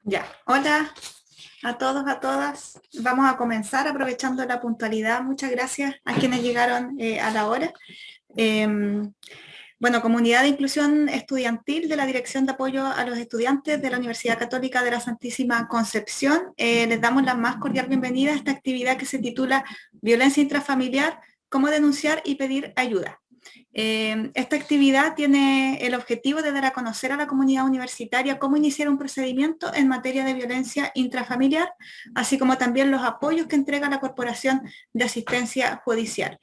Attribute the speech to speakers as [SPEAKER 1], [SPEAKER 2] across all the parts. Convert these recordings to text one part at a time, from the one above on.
[SPEAKER 1] Ya, hola a todos, a todas. Vamos a comenzar aprovechando la puntualidad. Muchas gracias a quienes llegaron a la hora. Bueno, Comunidad de Inclusión Estudiantil de la Dirección de Apoyo a los Estudiantes de la Universidad Católica de la Santísima Concepción. Les damos la más cordial bienvenida a esta actividad que se titula Violencia intrafamiliar, cómo denunciar y pedir ayuda. Esta actividad tiene el objetivo de dar a conocer a la comunidad universitaria cómo iniciar un procedimiento en materia de violencia intrafamiliar, así como también los apoyos que entrega la Corporación de Asistencia Judicial.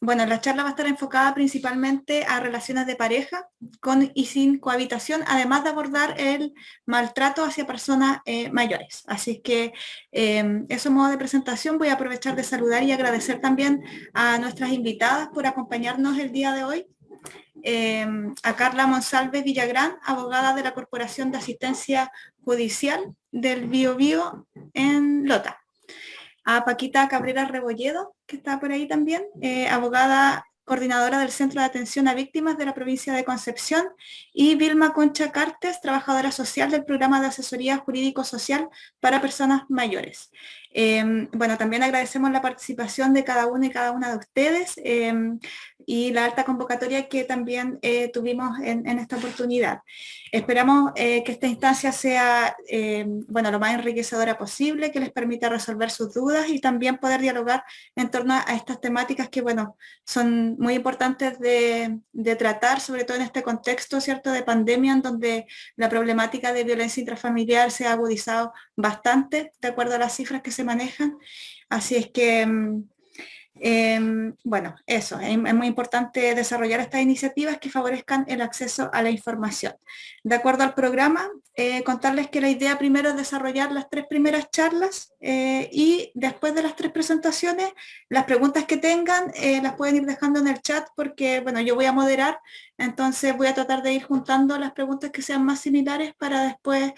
[SPEAKER 1] Bueno, la charla va a estar enfocada principalmente a relaciones de pareja con y sin cohabitación, además de abordar el maltrato hacia personas mayores. Así que eso en modo de presentación. Voy a aprovechar de saludar y agradecer también a nuestras invitadas por acompañarnos el día de hoy. A Carla Monsalve Villagrán, abogada de la Corporación de Asistencia Judicial del Biobío en Lota. A Paquita Cabrera Rebolledo, que está por ahí también, abogada coordinadora del Centro de Atención a Víctimas de la provincia de Concepción, y Vilma Concha Cartes, trabajadora social del Programa de Asesoría Jurídico-Social para Personas Mayores. Bueno, también agradecemos la participación de cada uno y cada una de ustedes y la alta convocatoria que también tuvimos en esta oportunidad. Esperamos que esta instancia sea bueno, lo más enriquecedora posible, que les permita resolver sus dudas y también poder dialogar en torno a estas temáticas que, bueno, son muy importantes de tratar, sobre todo en este contexto, ¿cierto?, de pandemia, en donde la problemática de violencia intrafamiliar se ha agudizado bastante, de acuerdo a las cifras que se manejan. Así es que bueno, eso, es muy importante desarrollar estas iniciativas que favorezcan el acceso a la información. De acuerdo al programa, contarles que la idea primero es desarrollar las 3 primeras charlas y después de las 3 presentaciones, las preguntas que tengan las pueden ir dejando en el chat porque, bueno, yo voy a moderar, entonces voy a tratar de ir juntando las preguntas que sean más similares para después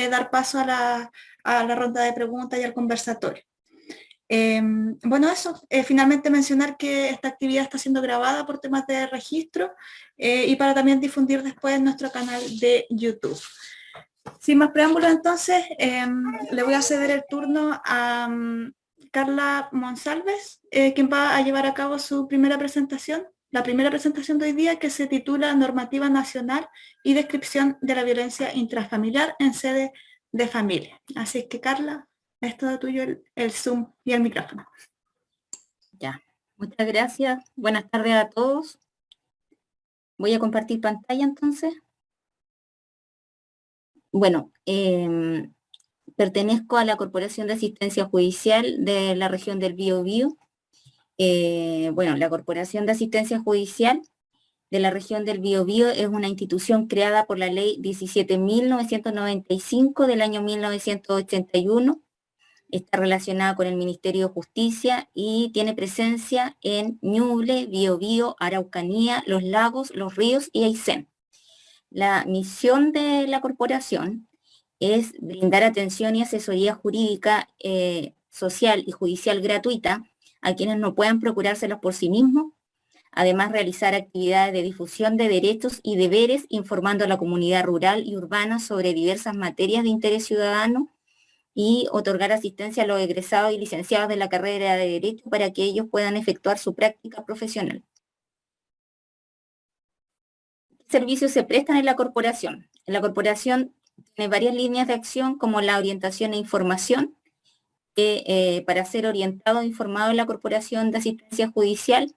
[SPEAKER 1] dar paso a la ronda de preguntas y al conversatorio. Bueno, eso, finalmente mencionar que esta actividad está siendo grabada por temas de registro y para también difundir después en nuestro canal de YouTube. Sin más preámbulos, entonces, le voy a ceder el turno a Carla Monsalves, quien va a llevar a cabo su primera presentación, la primera presentación de hoy día, que se titula Normativa Nacional y Descripción de la Violencia Intrafamiliar en Sede de Familia. Así que, Carla, es todo tuyo el Zoom y el micrófono.
[SPEAKER 2] Ya, muchas gracias. Buenas tardes a todos. Voy a compartir pantalla entonces. Bueno, pertenezco a la Corporación de Asistencia Judicial de la región del Biobío. Bueno, la Corporación de Asistencia Judicial de la región del Biobío es una institución creada por la Ley 17.995 del año 1981. Está relacionada con el Ministerio de Justicia y tiene presencia en Ñuble, Biobío, Araucanía, Los Lagos, Los Ríos y Aysén. La misión de la corporación es brindar atención y asesoría jurídica, social y judicial gratuita a quienes no puedan procurárselos por sí mismos. Además, realizar actividades de difusión de derechos y deberes, informando a la comunidad rural y urbana sobre diversas materias de interés ciudadano, y otorgar asistencia a los egresados y licenciados de la carrera de Derecho para que ellos puedan efectuar su práctica profesional. ¿Qué servicios se prestan en la corporación? En la corporación tiene varias líneas de acción, como la orientación e información, que para ser orientado e informado en la Corporación de Asistencia Judicial,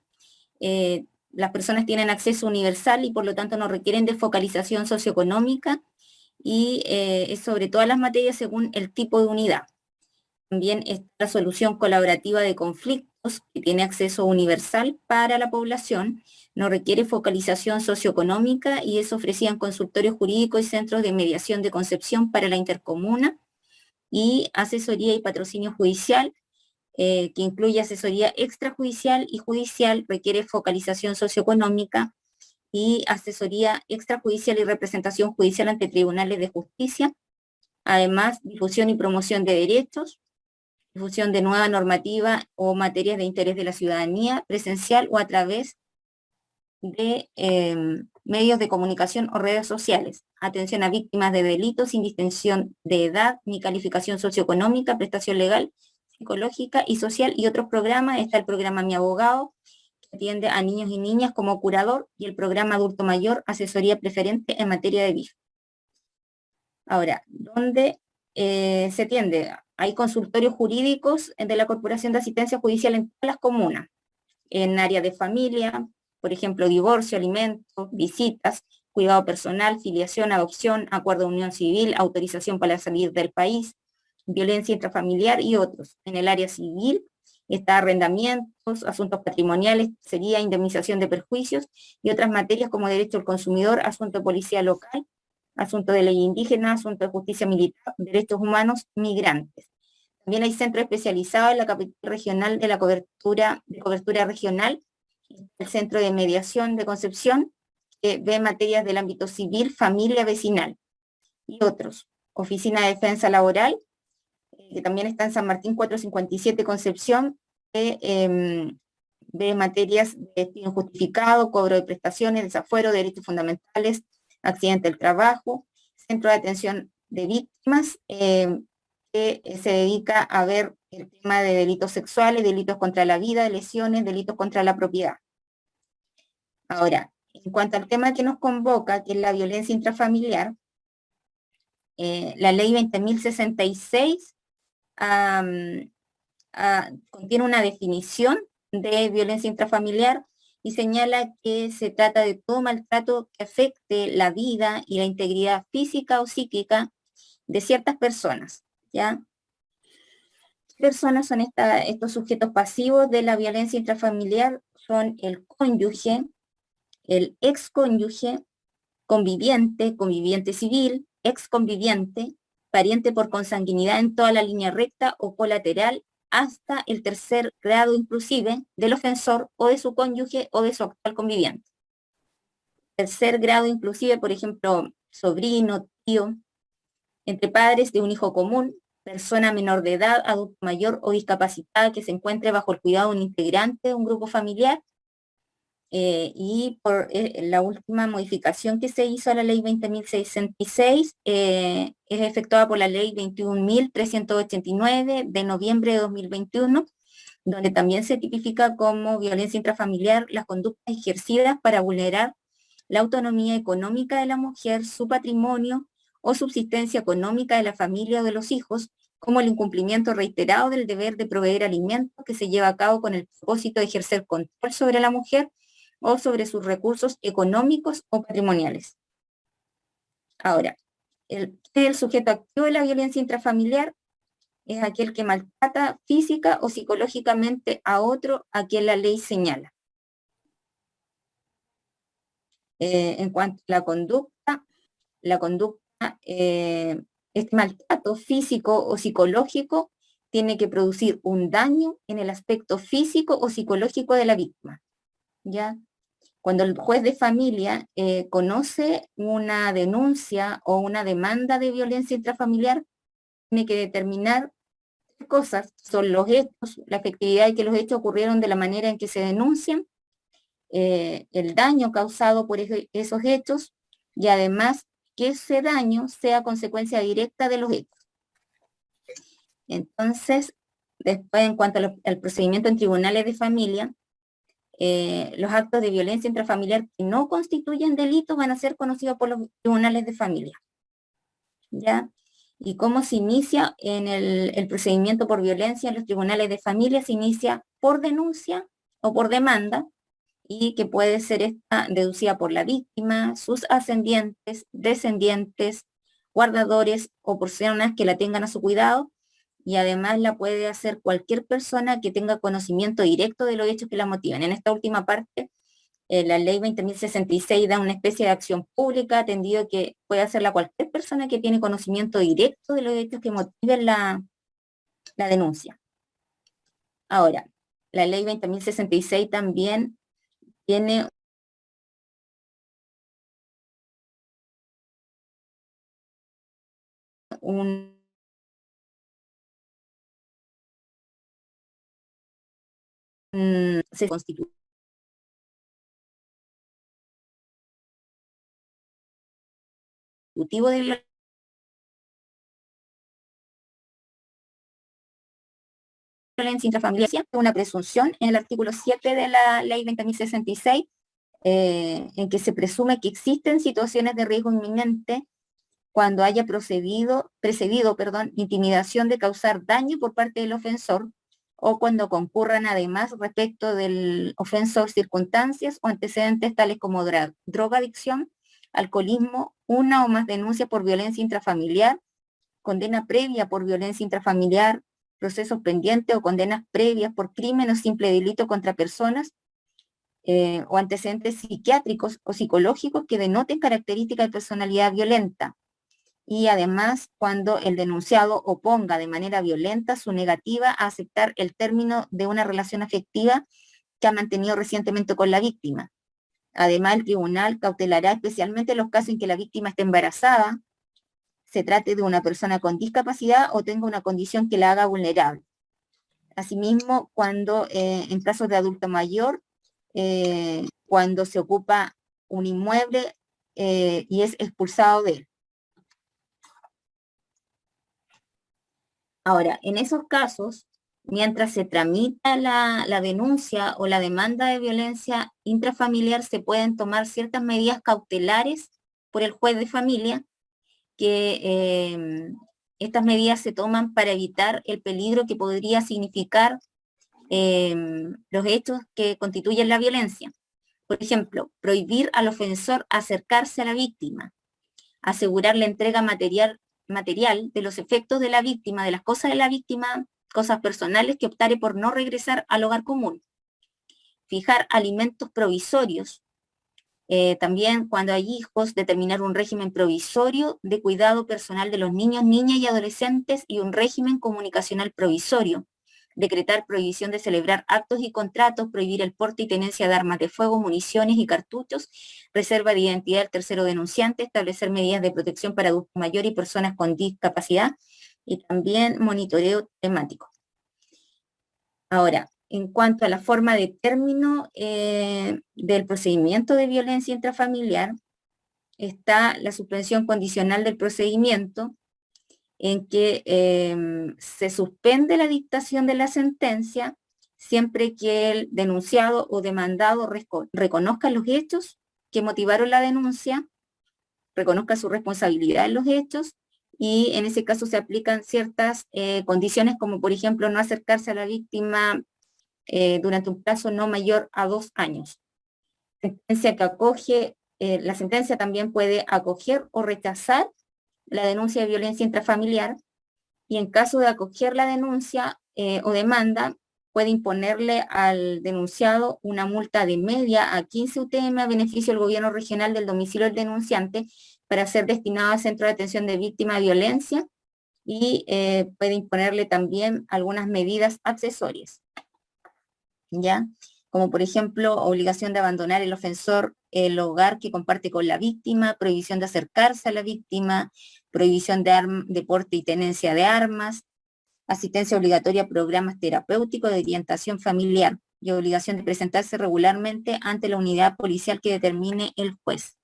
[SPEAKER 2] las personas tienen acceso universal y por lo tanto no requieren de focalización socioeconómica, y es sobre todas las materias según el tipo de unidad. También está la solución colaborativa de conflictos, que tiene acceso universal para la población, no requiere focalización socioeconómica y es ofrecida en consultorios jurídicos y centros de mediación de Concepción para la intercomuna, y asesoría y patrocinio judicial, que incluye asesoría extrajudicial y judicial, requiere focalización socioeconómica, y asesoría extrajudicial y representación judicial ante tribunales de justicia. Además, difusión y promoción de derechos, difusión de nueva normativa o materias de interés de la ciudadanía, presencial o a través de medios de comunicación o redes sociales, atención a víctimas de delitos sin distinción de edad ni calificación socioeconómica, prestación legal, psicológica y social y otros programas. Está el programa Mi Abogado, que atiende a niños y niñas como curador, y el programa Adulto Mayor, asesoría preferente en materia de BIF. Ahora, ¿dónde se atiende? Hay consultorios jurídicos de la Corporación de Asistencia Judicial en todas las comunas, en área de familia, por ejemplo, divorcio, alimentos, visitas, cuidado personal, filiación, adopción, acuerdo de unión civil, autorización para salir del país, violencia intrafamiliar y otros. En el área civil está arrendamientos, asuntos patrimoniales, sería indemnización de perjuicios y otras materias como derecho al consumidor, asunto de policía local, asunto de ley indígena, asunto de justicia militar, derechos humanos, migrantes. También hay centros especializados en la capital regional de cobertura regional, el Centro de Mediación de Concepción, que ve materias del ámbito civil, familia, vecinal, y otros. Oficina de Defensa Laboral, que también está en San Martín 457 Concepción, que ve materias de despido injustificado, cobro de prestaciones, desafuero, derechos fundamentales, accidente del trabajo, Centro de Atención de Víctimas, que se dedica a ver el tema de delitos sexuales, delitos contra la vida, lesiones, delitos contra la propiedad. Ahora, en cuanto al tema que nos convoca, que es la violencia intrafamiliar, la ley 20.066 contiene una definición de violencia intrafamiliar y señala que se trata de todo maltrato que afecte la vida y la integridad física o psíquica de ciertas personas, ¿ya? ¿Qué personas son estos sujetos pasivos de la violencia intrafamiliar? Son el cónyuge, el excónyuge, conviviente, conviviente civil, exconviviente, pariente por consanguinidad en toda la línea recta o colateral, hasta el tercer grado inclusive del ofensor o de su cónyuge o de su actual conviviente. Tercer grado inclusive, por ejemplo, sobrino, tío, entre padres de un hijo común, persona menor de edad, adulto mayor o discapacitada que se encuentre bajo el cuidado de un integrante de un grupo familiar. Y por la última modificación que se hizo a la ley 20.066 es efectuada por la ley 21.389 de noviembre de 2021, donde también se tipifica como violencia intrafamiliar las conductas ejercidas para vulnerar la autonomía económica de la mujer, su patrimonio o subsistencia económica de la familia o de los hijos, como el incumplimiento reiterado del deber de proveer alimentos que se lleva a cabo con el propósito de ejercer control sobre la mujer o sobre sus recursos económicos o patrimoniales. Ahora, el sujeto activo de la violencia intrafamiliar es aquel que maltrata física o psicológicamente a otro a quien la ley señala. En cuanto a la conducta, este maltrato físico o psicológico tiene que producir un daño en el aspecto físico o psicológico de la víctima, ¿ya? Cuando el juez de familia conoce una denuncia o una demanda de violencia intrafamiliar, tiene que determinar qué cosas son los hechos, la efectividad de que los hechos ocurrieron de la manera en que se denuncian, el daño causado por esos hechos y además que ese daño sea consecuencia directa de los hechos. Entonces, después en cuanto al procedimiento en tribunales de familia, los actos de violencia intrafamiliar que no constituyen delitos van a ser conocidos por los tribunales de familia, ¿ya? ¿Y cómo se inicia en el procedimiento por violencia en los tribunales de familia? Se inicia por denuncia o por demanda, y que puede ser esta deducida por la víctima, sus ascendientes, descendientes, guardadores o personas que la tengan a su cuidado, y además la puede hacer cualquier persona que tenga conocimiento directo de los hechos que la motiven. En esta última parte, la ley 20.066 da una especie de acción pública, atendido que puede hacerla cualquier persona que tiene conocimiento directo de los hechos que motiven la denuncia. Ahora, la ley 20.066 también tiene se constituye constitutivo de violencia intrafamiliar, una presunción en el artículo 7 de la ley 20.066, en que se presume que existen situaciones de riesgo inminente cuando haya precedido, intimidación de causar daño por parte del ofensor, o cuando concurran además respecto del ofensor circunstancias o antecedentes tales como drogadicción, alcoholismo, una o más denuncias por violencia intrafamiliar, condena previa por violencia intrafamiliar, procesos pendientes o condenas previas por crimen o simple delito contra personas, o antecedentes psiquiátricos o psicológicos que denoten características de personalidad violenta. Y además cuando el denunciado oponga de manera violenta su negativa a aceptar el término de una relación afectiva que ha mantenido recientemente con la víctima. Además, el tribunal cautelará especialmente los casos en que la víctima esté embarazada, se trate de una persona con discapacidad o tenga una condición que la haga vulnerable. Asimismo, cuando en casos de adulto mayor, cuando se ocupa un inmueble y es expulsado de él. Ahora, en esos casos, mientras se tramita la denuncia o la demanda de violencia intrafamiliar, se pueden tomar ciertas medidas cautelares por el juez de familia, que estas medidas se toman para evitar el peligro que podría significar los hechos que constituyen la violencia. Por ejemplo, prohibir al ofensor acercarse a la víctima, asegurar la entrega material de los efectos de la víctima, de las cosas de la víctima, cosas personales, que optare por no regresar al hogar común. Fijar alimentos provisorios. También cuando hay hijos, determinar un régimen provisorio de cuidado personal de los niños, niñas y adolescentes y un régimen comunicacional provisorio. Decretar prohibición de celebrar actos y contratos, prohibir el porte y tenencia de armas de fuego, municiones y cartuchos, reserva de identidad del tercero denunciante, establecer medidas de protección para adultos mayores y personas con discapacidad, y también monitoreo temático. Ahora, en cuanto a la forma de término del procedimiento de violencia intrafamiliar, está la suspensión condicional del procedimiento, en que se suspende la dictación de la sentencia siempre que el denunciado o demandado reconozca los hechos que motivaron la denuncia, reconozca su responsabilidad en los hechos, y en ese caso se aplican ciertas condiciones, como por ejemplo no acercarse a la víctima durante un plazo no mayor a 2 años. Sentencia que acoge, la sentencia también puede acoger o rechazar la denuncia de violencia intrafamiliar, y en caso de acoger la denuncia o demanda, puede imponerle al denunciado una multa de media a 15 UTM a beneficio del gobierno regional del domicilio del denunciante para ser destinado al centro de atención de víctimas de violencia, y puede imponerle también algunas medidas accesorias, ¿ya? Como por ejemplo, obligación de abandonar el ofensor el hogar que comparte con la víctima, prohibición de acercarse a la víctima, prohibición de porte y tenencia de armas, asistencia obligatoria a programas terapéuticos de orientación familiar y obligación de presentarse regularmente ante la unidad policial que determine el juez.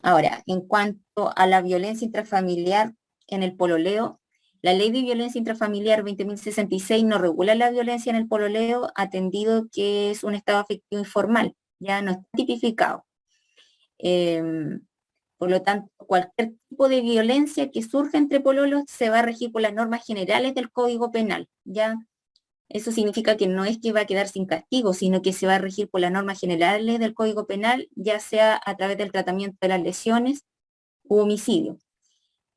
[SPEAKER 2] Ahora, en cuanto a la violencia intrafamiliar en el pololeo, la Ley de Violencia Intrafamiliar 20.066 no regula la violencia en el pololeo, atendido que es un estado afectivo informal, ya no está tipificado. Por lo tanto, cualquier tipo de violencia que surja entre pololos se va a regir por las normas generales del Código Penal, ¿ya? Eso significa que no es que va a quedar sin castigo, sino que se va a regir por las normas generales del Código Penal, ya sea a través del tratamiento de las lesiones u homicidio.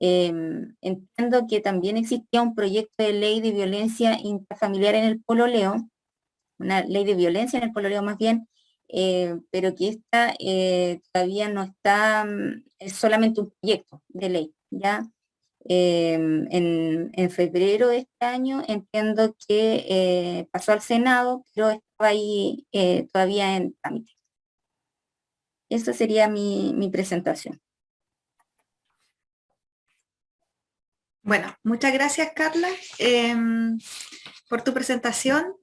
[SPEAKER 2] Entiendo que también existía un proyecto de ley de violencia intrafamiliar en el pololeo, una ley de violencia en el pololeo más bien, pero que esta todavía no está, es solamente un proyecto de ley, ¿ya? En febrero de este año entiendo que pasó al Senado, pero estaba ahí todavía en trámite. Esa sería mi presentación.
[SPEAKER 1] Bueno, muchas gracias, Carla. por tu presentación.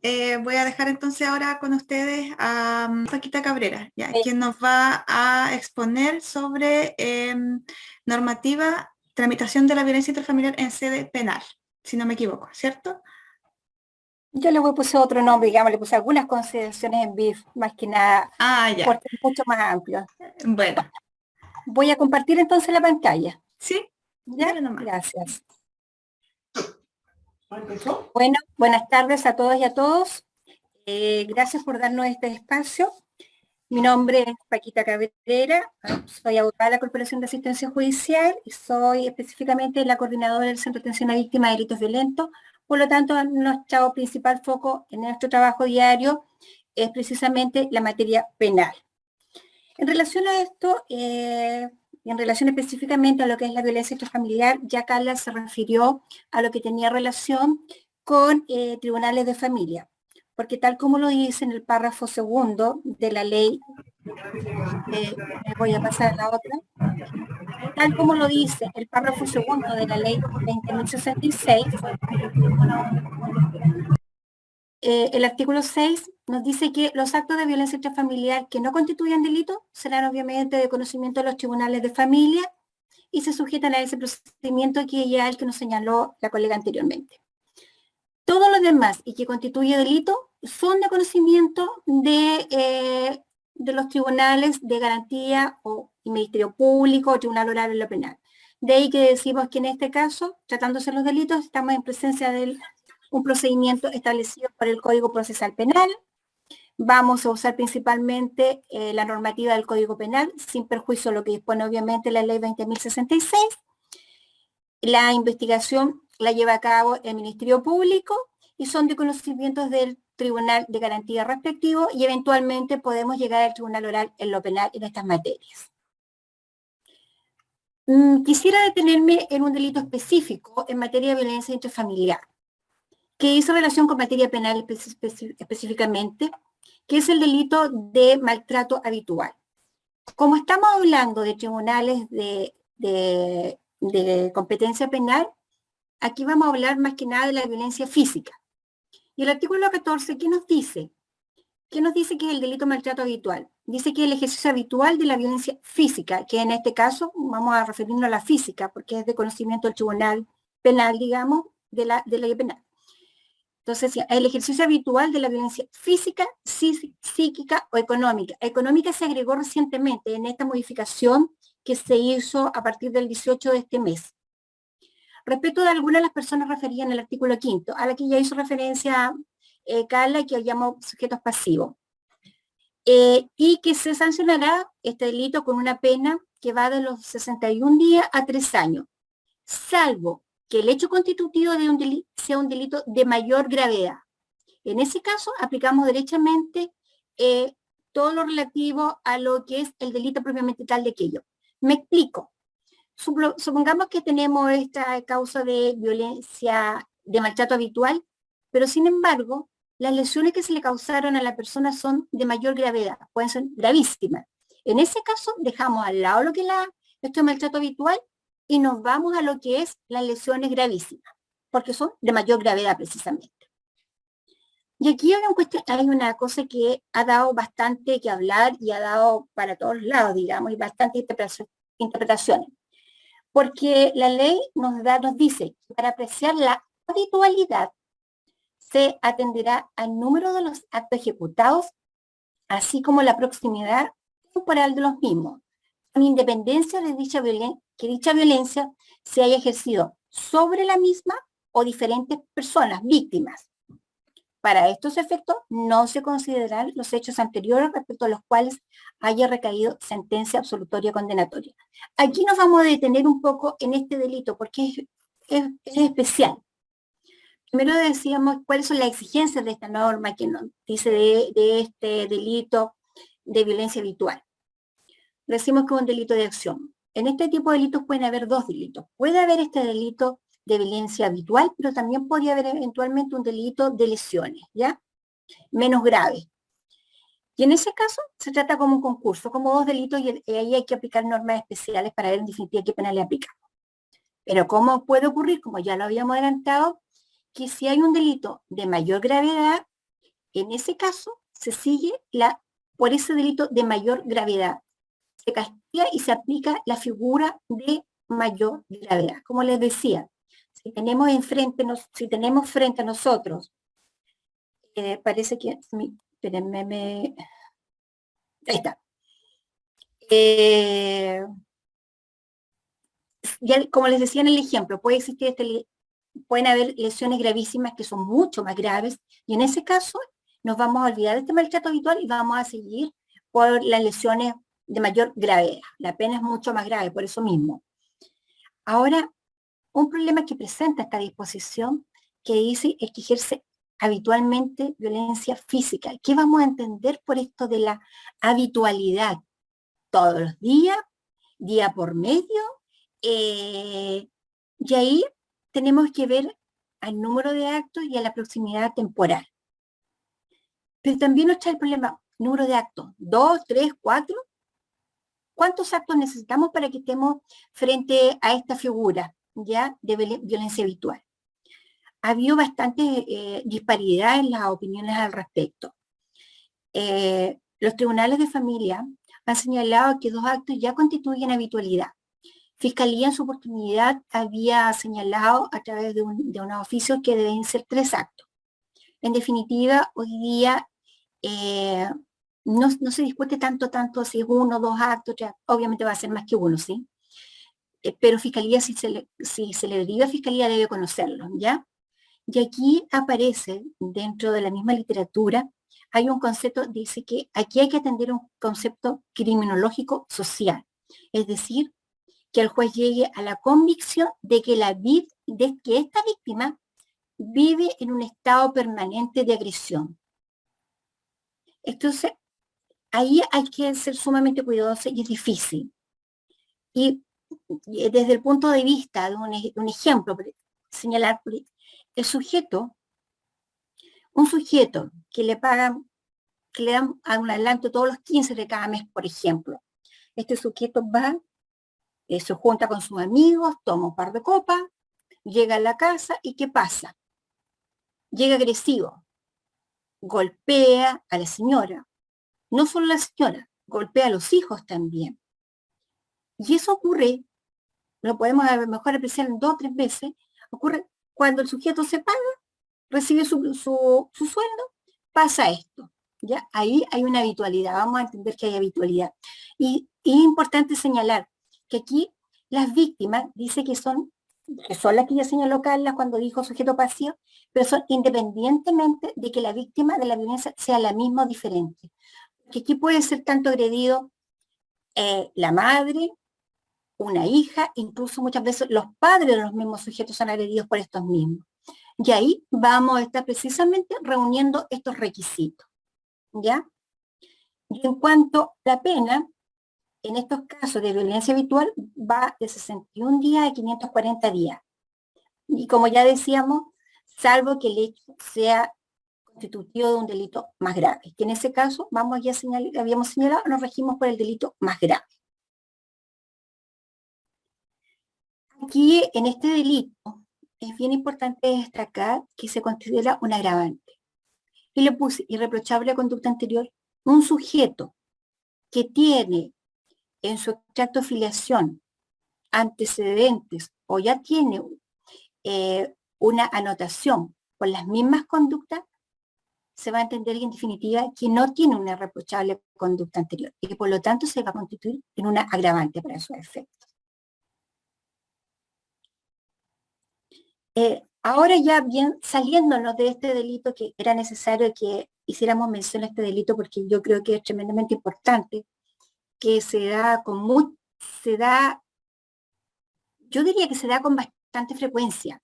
[SPEAKER 1] Voy a dejar entonces ahora con ustedes a Paquita Cabrera, ¿ya? Quien nos va a exponer sobre normativa, tramitación de la violencia intrafamiliar en sede penal, si no me equivoco, ¿cierto?
[SPEAKER 3] Yo le puse otro nombre, digamos, le puse algunas consideraciones en BIF, más que nada,
[SPEAKER 1] Ya.
[SPEAKER 3] porque es mucho más amplio.
[SPEAKER 1] Bueno.
[SPEAKER 3] Voy a compartir entonces la pantalla.
[SPEAKER 1] Sí,
[SPEAKER 3] ¿Ya? Gracias. Bueno, buenas tardes a todos y a todos. Gracias por darnos este espacio. Mi nombre es Paquita Cabrera, soy abogada de la Corporación de Asistencia Judicial y soy específicamente la coordinadora del Centro de Atención a Víctimas de Delitos Violentos. Por lo tanto, nuestro principal foco en nuestro trabajo diario es precisamente la materia penal. En relación a esto, en relación específicamente a lo que es la violencia intrafamiliar, ya Carla se refirió a lo que tenía relación con tribunales de familia, porque tal como lo dice en el párrafo segundo de la ley, voy a pasar a la otra, tal como lo dice el párrafo segundo de la ley 20.066, el artículo 6 nos dice que los actos de violencia intrafamiliar que no constituyan delito serán obviamente de conocimiento de los tribunales de familia y se sujetan a ese procedimiento que ya el que nos señaló la colega anteriormente. Todos los demás y que constituye delito son de conocimiento de los tribunales de garantía o Ministerio Público o Tribunal Oral en lo Penal. De ahí que decimos que en este caso, tratándose de los delitos, estamos en presencia de un procedimiento establecido por el Código Procesal Penal. Vamos a usar principalmente la normativa del Código Penal, sin perjuicio de lo que dispone obviamente la Ley 20.066. La investigación la lleva a cabo el Ministerio Público y son de conocimientos del Tribunal de Garantía respectivo y eventualmente podemos llegar al Tribunal Oral en lo penal en estas materias. Quisiera detenerme en un delito específico en materia de violencia intrafamiliar, que hizo relación con materia penal específicamente, que es el delito de maltrato habitual. Como estamos hablando de tribunales de competencia penal, aquí vamos a hablar más que nada de la violencia física. Y el artículo 14, ¿qué nos dice? ¿Qué nos dice que es el delito de maltrato habitual? Dice que es el ejercicio habitual de la violencia física, que en este caso vamos a referirnos a la física, porque es de conocimiento del tribunal penal, digamos, de la ley penal. Entonces, el ejercicio habitual de la violencia física, psíquica o económica. Económica se agregó recientemente en esta modificación que se hizo a partir del 18 de este mes. Respecto de algunas de las personas referidas en el artículo 5, a la que ya hizo referencia Carla, que llamo sujetos pasivos. Y que se sancionará este delito con una pena que va de los 61 días a 3 años, salvo que el hecho constitutivo de un delito sea un delito de mayor gravedad. En ese caso, aplicamos derechamente todo lo relativo a lo que es el delito propiamente tal de aquello. Me explico. Supongamos que tenemos esta causa de violencia, de maltrato habitual, pero sin embargo, las lesiones que se le causaron a la persona son de mayor gravedad, pueden ser gravísimas. En ese caso, dejamos al lado lo que es esto de maltrato habitual y nos vamos a lo que es las lesiones gravísimas, porque son de mayor gravedad precisamente. Y aquí hay una cosa que ha dado bastante que hablar y ha dado para todos lados, digamos, y bastantes interpretaciones. Porque la ley nos dice que para apreciar la habitualidad se atenderá al número de los actos ejecutados, así como la proximidad temporal de los mismos, con independencia de que dicha violencia se haya ejercido sobre la misma o diferentes personas, víctimas. Para estos efectos no se consideran los hechos anteriores respecto a los cuales haya recaído sentencia absolutoria condenatoria. Aquí nos vamos a detener un poco en este delito porque es especial. Primero decíamos cuáles son las exigencias de esta norma que nos dice de este delito de violencia habitual. Decimos que es un delito de acción. En este tipo de delitos pueden haber dos delitos. Puede haber este delito de violencia habitual, pero también podría haber eventualmente un delito de lesiones, ¿ya? Menos grave. Y en ese caso se trata como un concurso, como dos delitos y ahí hay que aplicar normas especiales para ver en definitiva qué pena le aplicamos. Pero ¿cómo puede ocurrir? Como ya lo habíamos adelantado, que si hay un delito de mayor gravedad, en ese caso se sigue por ese delito de mayor gravedad. Se castiga y se aplica la figura de mayor gravedad. Como les decía, si tenemos frente a nosotros, parece que, espérenme, ahí está. Ya, como les decía en el ejemplo, pueden haber lesiones gravísimas que son mucho más graves, y en ese caso nos vamos a olvidar de este maltrato habitual y vamos a seguir por las lesiones de mayor gravedad. La pena es mucho más grave, por eso mismo. Ahora, un problema que presenta esta disposición que dice es que ejerce habitualmente violencia física. ¿Qué vamos a entender por esto de la habitualidad? Todos los días, día por medio, y ahí tenemos que ver al número de actos y a la proximidad temporal. Pero también nos trae el problema, número de actos, 2, 3, 4. ¿Cuántos actos necesitamos para que estemos frente a esta figura ya de violencia habitual? Ha habido bastante disparidad en las opiniones al respecto. Los tribunales de familia han señalado que 2 actos ya constituyen habitualidad. Fiscalía en su oportunidad había señalado a través de unos oficios que deben ser 3 actos. En definitiva, hoy día no se discute tanto si es 1 o 2 actos, ya, obviamente va a ser más que 1, ¿sí? Pero Fiscalía, si se le deriva a Fiscalía, debe conocerlo, ¿ya? Y aquí aparece, dentro de la misma literatura, hay un concepto, dice que aquí hay que atender un concepto criminológico social, es decir, que el juez llegue a la convicción de que esta víctima vive en un estado permanente de agresión. Entonces, ahí hay que ser sumamente cuidadoso y es difícil. Y desde el punto de vista de un ejemplo, señalar el sujeto, un sujeto que le dan un adelanto todos los 15 de cada mes, por ejemplo. Este sujeto va, se junta con sus amigos, toma un par de copas, llega a la casa y ¿qué pasa? Llega agresivo, golpea a la señora, no solo a la señora, golpea a los hijos también. Y eso ocurre, lo podemos a lo mejor apreciar en 2 o 3 veces, ocurre cuando el sujeto se paga, recibe su sueldo, pasa esto. ¿Ya? Ahí hay una habitualidad, vamos a entender que hay habitualidad. Y es importante señalar que aquí las víctimas, dice que son las que ya señaló Carla cuando dijo sujeto pasivo, pero son independientemente de que la víctima de la violencia sea la misma o diferente. Que aquí puede ser tanto agredido la madre, una hija, incluso muchas veces los padres de los mismos sujetos son agredidos por estos mismos. Y ahí vamos a estar precisamente reuniendo estos requisitos. ¿Ya? Y en cuanto a la pena, en estos casos de violencia habitual va de 61 días a 540 días. Y como ya decíamos, salvo que el hecho sea constitutivo de un delito más grave, que en ese caso, habíamos señalado, nos regimos por el delito más grave. Aquí, en este delito, es bien importante destacar que se considera un agravante. Y le puse irreprochable conducta anterior, un sujeto que tiene en su extracto de filiación antecedentes o ya tiene una anotación con las mismas conductas, se va a entender en definitiva que no tiene una irreprochable conducta anterior y que por lo tanto se va a constituir en una agravante para su efecto. Ahora ya bien saliéndonos de este delito, que era necesario que hiciéramos mención a este delito porque yo creo que es tremendamente importante, que yo diría que se da con bastante frecuencia.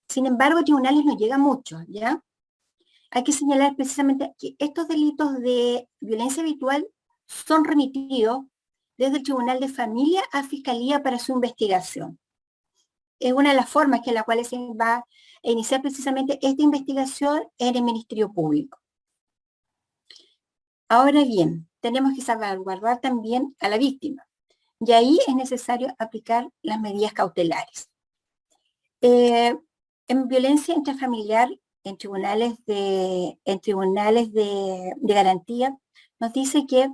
[SPEAKER 3] Sin embargo, a tribunales no llega mucho, ¿ya? Hay que señalar precisamente que estos delitos de violencia habitual son remitidos desde el Tribunal de Familia a Fiscalía para su investigación. Es una de las formas en las cuales se va a iniciar precisamente esta investigación en el Ministerio Público. Ahora bien, tenemos que salvaguardar también a la víctima. Y ahí es necesario aplicar las medidas cautelares. En violencia intrafamiliar, en tribunales de garantía, nos dice que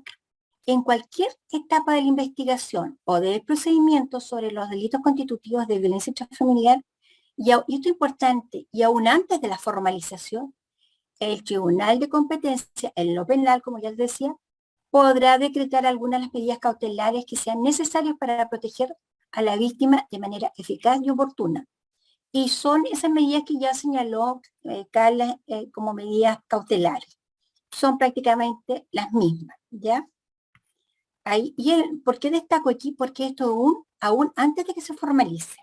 [SPEAKER 3] en cualquier etapa de la investigación o del procedimiento sobre los delitos constitutivos de violencia intrafamiliar, y esto es importante, y aún antes de la formalización, el tribunal de competencia, en lo penal, como ya les decía, podrá decretar algunas de las medidas cautelares que sean necesarias para proteger a la víctima de manera eficaz y oportuna. Y son esas medidas que ya señaló Carla como medidas cautelares. Son prácticamente las mismas, ¿ya? ¿Por qué destaco aquí? Porque esto aún antes de que se formalice.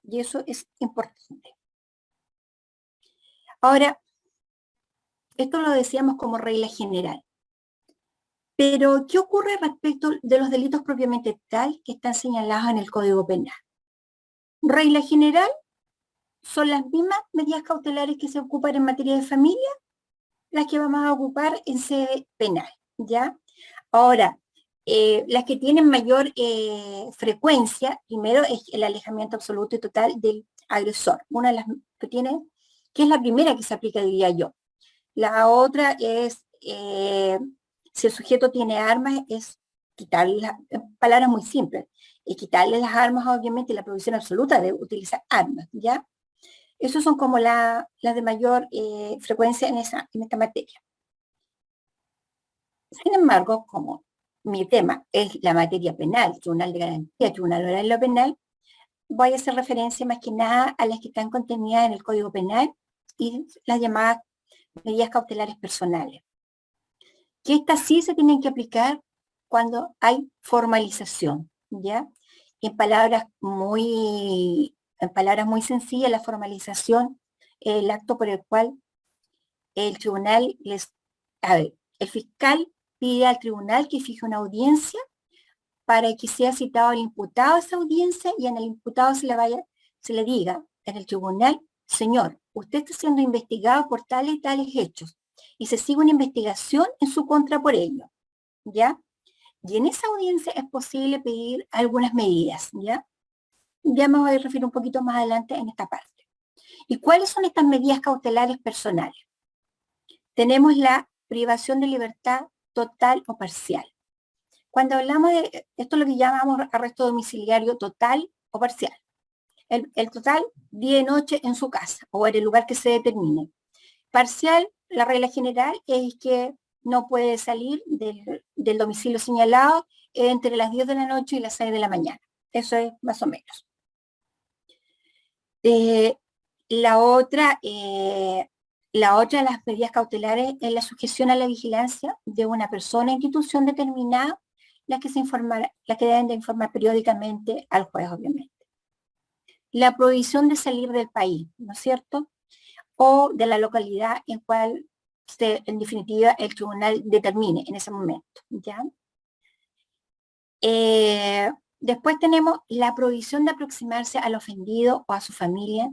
[SPEAKER 3] Y eso es importante. Ahora, esto lo decíamos como regla general. Pero, ¿qué ocurre respecto de los delitos propiamente tal que están señalados en el Código Penal? Regla general, son las mismas medidas cautelares que se ocupan en materia de familia, las que vamos a ocupar en sede penal, ¿ya? Ahora, las que tienen mayor frecuencia, primero es el alejamiento absoluto y total del agresor, una de las que es la primera que se aplica, diría yo. La otra es, si el sujeto tiene armas, es quitarle, palabras muy simples, es quitarle las armas, obviamente, la prohibición absoluta de utilizar armas, ¿ya? Esos son como las de mayor frecuencia en esta materia. Sin embargo, como mi tema es la materia penal, tribunal de garantía, tribunal oral en lo penal, voy a hacer referencia más que nada a las que están contenidas en el Código Penal y las llamadas medidas cautelares personales. Que estas sí se tienen que aplicar cuando hay formalización, ¿ya? En palabras muy sencillas, la formalización es el acto por el cual el tribunal el fiscal pide al tribunal que fije una audiencia para que sea citado el imputado a esa audiencia y en el imputado se le diga en el tribunal, señor, usted está siendo investigado por tales y tales hechos y se sigue una investigación en su contra por ello, ¿ya? Y en esa audiencia es posible pedir algunas medidas, ¿ya? Ya me voy a referir un poquito más adelante en esta parte. ¿Y cuáles son estas medidas cautelares personales? Tenemos la privación de libertad total o parcial. Cuando hablamos de esto es lo que llamamos arresto domiciliario total o parcial. El total, día y noche en su casa o en el lugar que se determine. Parcial, la regla general es que no puede salir del domicilio señalado entre las 10 de la noche y las 6 de la mañana. Eso es más o menos. La otra de las medidas cautelares es la sujeción a la vigilancia de una persona o institución determinada, las que deben de informar periódicamente al juez, obviamente. La prohibición de salir del país, ¿no es cierto? O de la localidad en cual en definitiva el tribunal determine en ese momento, ¿ya? Después tenemos la prohibición de aproximarse al ofendido o a su familia,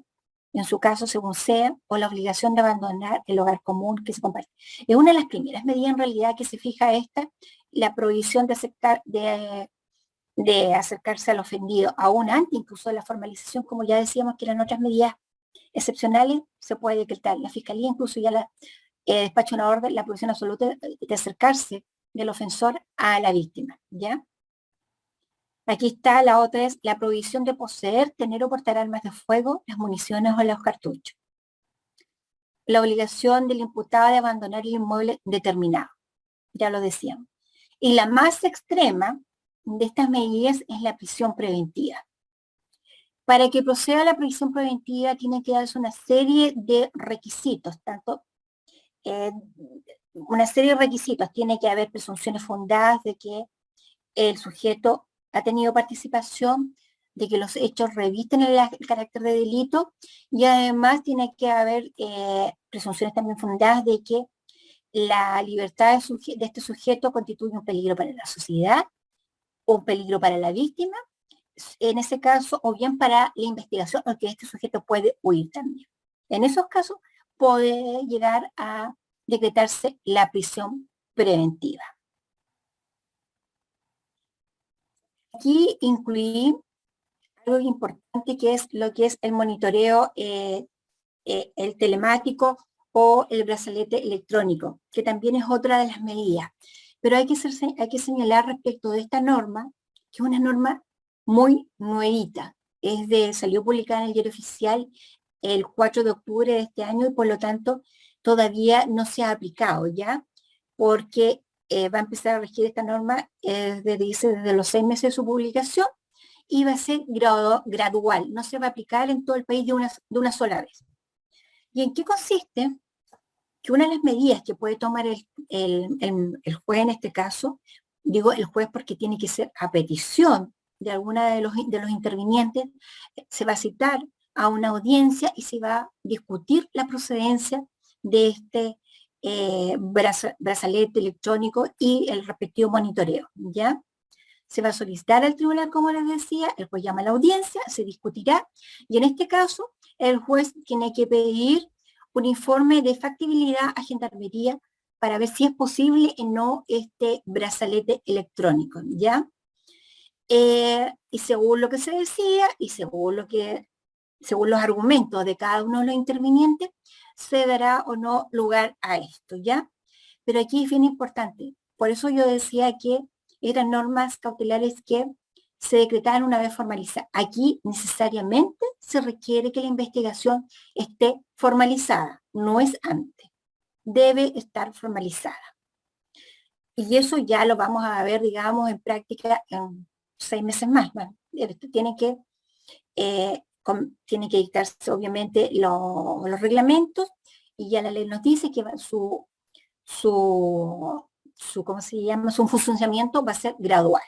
[SPEAKER 3] en su caso según sea, o la obligación de abandonar el hogar común que se comparte. Es una de las primeras medidas en realidad que se fija la prohibición de acercarse al ofendido, aún antes incluso de la formalización, como ya decíamos que eran otras medidas excepcionales, se puede decretar. La Fiscalía incluso ya despacha una orden, la prohibición absoluta de acercarse del ofensor a la víctima, ¿ya? Aquí está, la otra es la prohibición de poseer, tener o portar armas de fuego, las municiones o los cartuchos. La obligación del imputado de abandonar el inmueble determinado, ya lo decíamos. Y la más extrema de estas medidas es la prisión preventiva. Para que proceda la prisión preventiva tiene que darse una serie de requisitos, tiene que haber presunciones fundadas de que el sujeto ha tenido participación, de que los hechos revisten el carácter de delito y además tiene que haber presunciones también fundadas de que la libertad de este sujeto constituye un peligro para la sociedad, un peligro para la víctima, en ese caso, o bien para la investigación, o que este sujeto puede huir también. En esos casos puede llegar a decretarse la prisión preventiva. Aquí incluí algo importante que es lo que es el monitoreo el telemático o el brazalete electrónico, que también es otra de las medidas. Pero hay que señalar respecto de esta norma, que es una norma muy nuevita. Salió publicada en el Diario Oficial el 4 de octubre de este año y por lo tanto todavía no se ha aplicado, ¿ya? Porque va a empezar a regir esta norma desde los 6 meses de su publicación y va a ser gradual, no se va a aplicar en todo el país de una sola vez. ¿Y en qué consiste? Que una de las medidas que puede tomar el juez en este caso, digo el juez porque tiene que ser a petición de alguna de los intervinientes, se va a citar a una audiencia y se va a discutir la procedencia de este brazalete electrónico y el respectivo monitoreo, ¿ya? Se va a solicitar al tribunal, como les decía, el juez llama a la audiencia, se discutirá, y en este caso, el juez tiene que pedir un informe de factibilidad a Gendarmería para ver si es posible o no este brazalete electrónico, ¿ya? Y según lo que se decía, y según los argumentos de cada uno de los intervinientes, se dará o no lugar a esto, ¿ya? Pero aquí es bien importante, por eso yo decía que eran normas cautelares que se decretaban una vez formalizadas. Aquí necesariamente se requiere que la investigación esté formalizada, no es antes, debe estar formalizada. Y eso ya lo vamos a ver, digamos, en práctica en 6 meses más. Bueno, tienen que dictarse obviamente los reglamentos y ya la ley nos dice que ¿cómo se llama? Su funcionamiento va a ser gradual.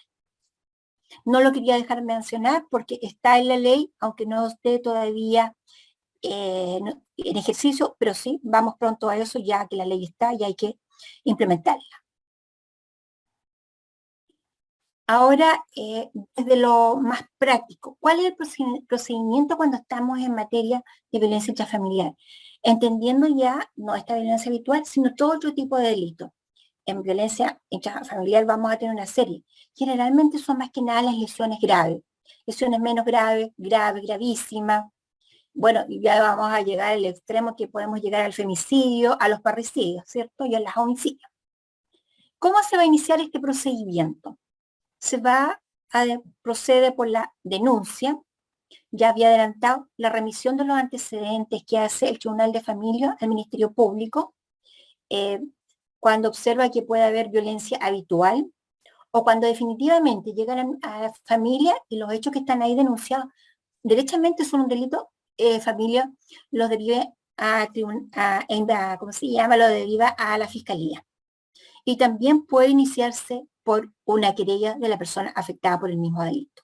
[SPEAKER 3] No lo quería dejar de mencionar porque está en la ley, aunque no esté todavía en ejercicio, pero sí, vamos pronto a eso ya que la ley está y hay que implementarla. Ahora, desde lo más práctico, ¿cuál es el procedimiento cuando estamos en materia de violencia intrafamiliar? Entendiendo ya no esta violencia habitual, sino todo otro tipo de delito. En violencia intrafamiliar vamos a tener una serie. Generalmente son más que nada las lesiones graves. Lesiones menos graves, gravísimas. Bueno, ya vamos a llegar al extremo que podemos llegar al femicidio, a los parricidios, ¿cierto? Y a los homicidios. ¿Cómo se va a iniciar este procedimiento? Procede por la denuncia. Ya había adelantado la remisión de los antecedentes que hace el Tribunal de Familia al Ministerio Público, cuando observa que puede haber violencia habitual, o cuando definitivamente llegan a la familia y los hechos que están ahí denunciados derechamente son un delito, familia los deriva ¿cómo se llama? Lo deriva a la Fiscalía. Y también puede iniciarse por una querella de la persona afectada por el mismo delito.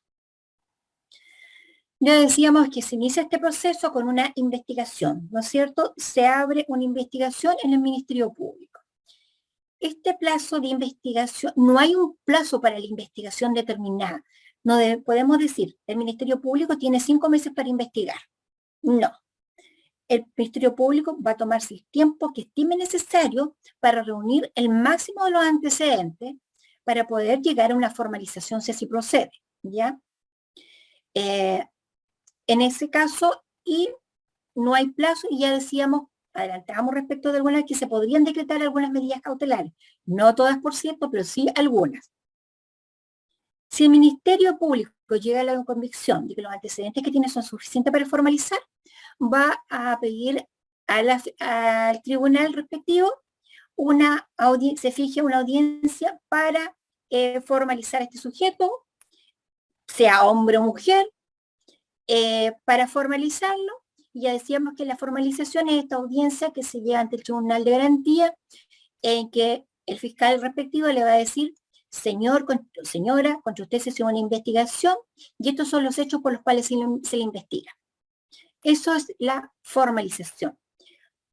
[SPEAKER 3] Ya decíamos que se inicia este proceso con una investigación, ¿no es cierto? Se abre una investigación en el Ministerio Público. Este plazo de investigación, no hay un plazo para la investigación determinada. No podemos decir, el Ministerio Público tiene 5 meses para investigar. No. El Ministerio Público va a tomarse el tiempo que estime necesario para reunir el máximo de los antecedentes para poder llegar a una formalización si así procede, ¿ya? En ese caso, y no hay plazo, y ya decíamos, adelantamos respecto de algunas que se podrían decretar algunas medidas cautelares. No todas, por cierto, pero sí algunas. Si el Ministerio Público llega a la convicción de que los antecedentes que tiene son suficientes para formalizar, va a pedir al tribunal respectivo se fije una audiencia para formalizar a este sujeto, sea hombre o mujer, para formalizarlo. Ya decíamos que la formalización es esta audiencia que se lleva ante el Tribunal de Garantía, en que el fiscal respectivo le va a decir: señor, señora, contra usted se hizo una investigación y estos son los hechos por los cuales se le investiga. Eso es la formalización.